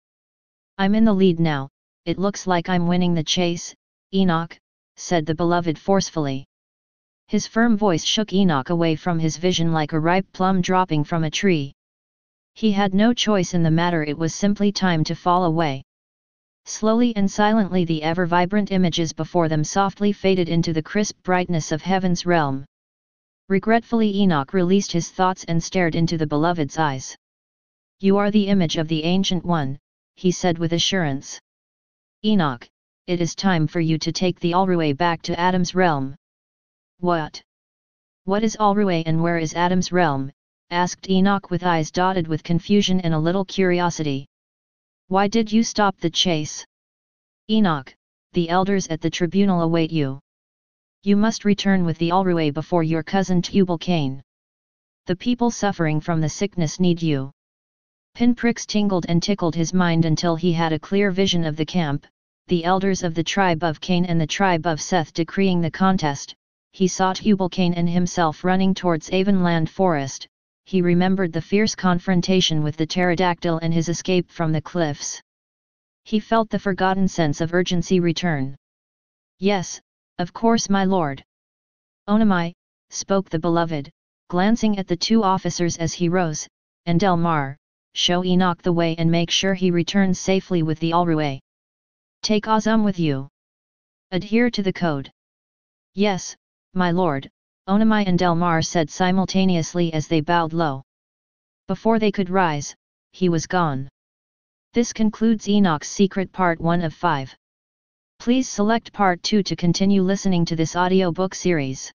I'm in the lead now, it looks like I'm winning the chase, Enoch, said the beloved forcefully. His firm voice shook Enoch away from his vision like a ripe plum dropping from a tree. He had no choice in the matter, it was simply time to fall away. Slowly and silently the ever-vibrant images before them softly faded into the crisp brightness of heaven's realm. Regretfully Enoch released his thoughts and stared into the beloved's eyes. You are the image of the Ancient One, he said with assurance. Enoch, it is time for you to take the Alruwe back to Adam's realm. What? What is Alruwe and where is Adam's realm? Asked Enoch with eyes dotted with confusion and a little curiosity. Why did you stop the chase? Enoch, the elders at the tribunal await you. You must return with the Alruwe before your cousin Tubal-Cain. The people suffering from the sickness need you. Pinpricks tingled and tickled his mind until he had a clear vision of the camp, the elders of the tribe of Cain and the tribe of Seth decreeing the contest. He saw Tubal-Cain and himself running towards Avonland Forest. He remembered the fierce confrontation with the pterodactyl and his escape from the cliffs. He felt the forgotten sense of urgency return. Yes, of course, my lord. Onamai, spoke the beloved, glancing at the two officers as he rose, and Delmar, show Enoch the way and make sure he returns safely with the Alruay. Take Azum with you. Adhere to the code. Yes, my lord, Onamai and Delmar said simultaneously as they bowed low. Before they could rise, he was gone. This concludes Enoch's Secret Part 1 of 5. Please select Part 2 to continue listening to this audiobook series.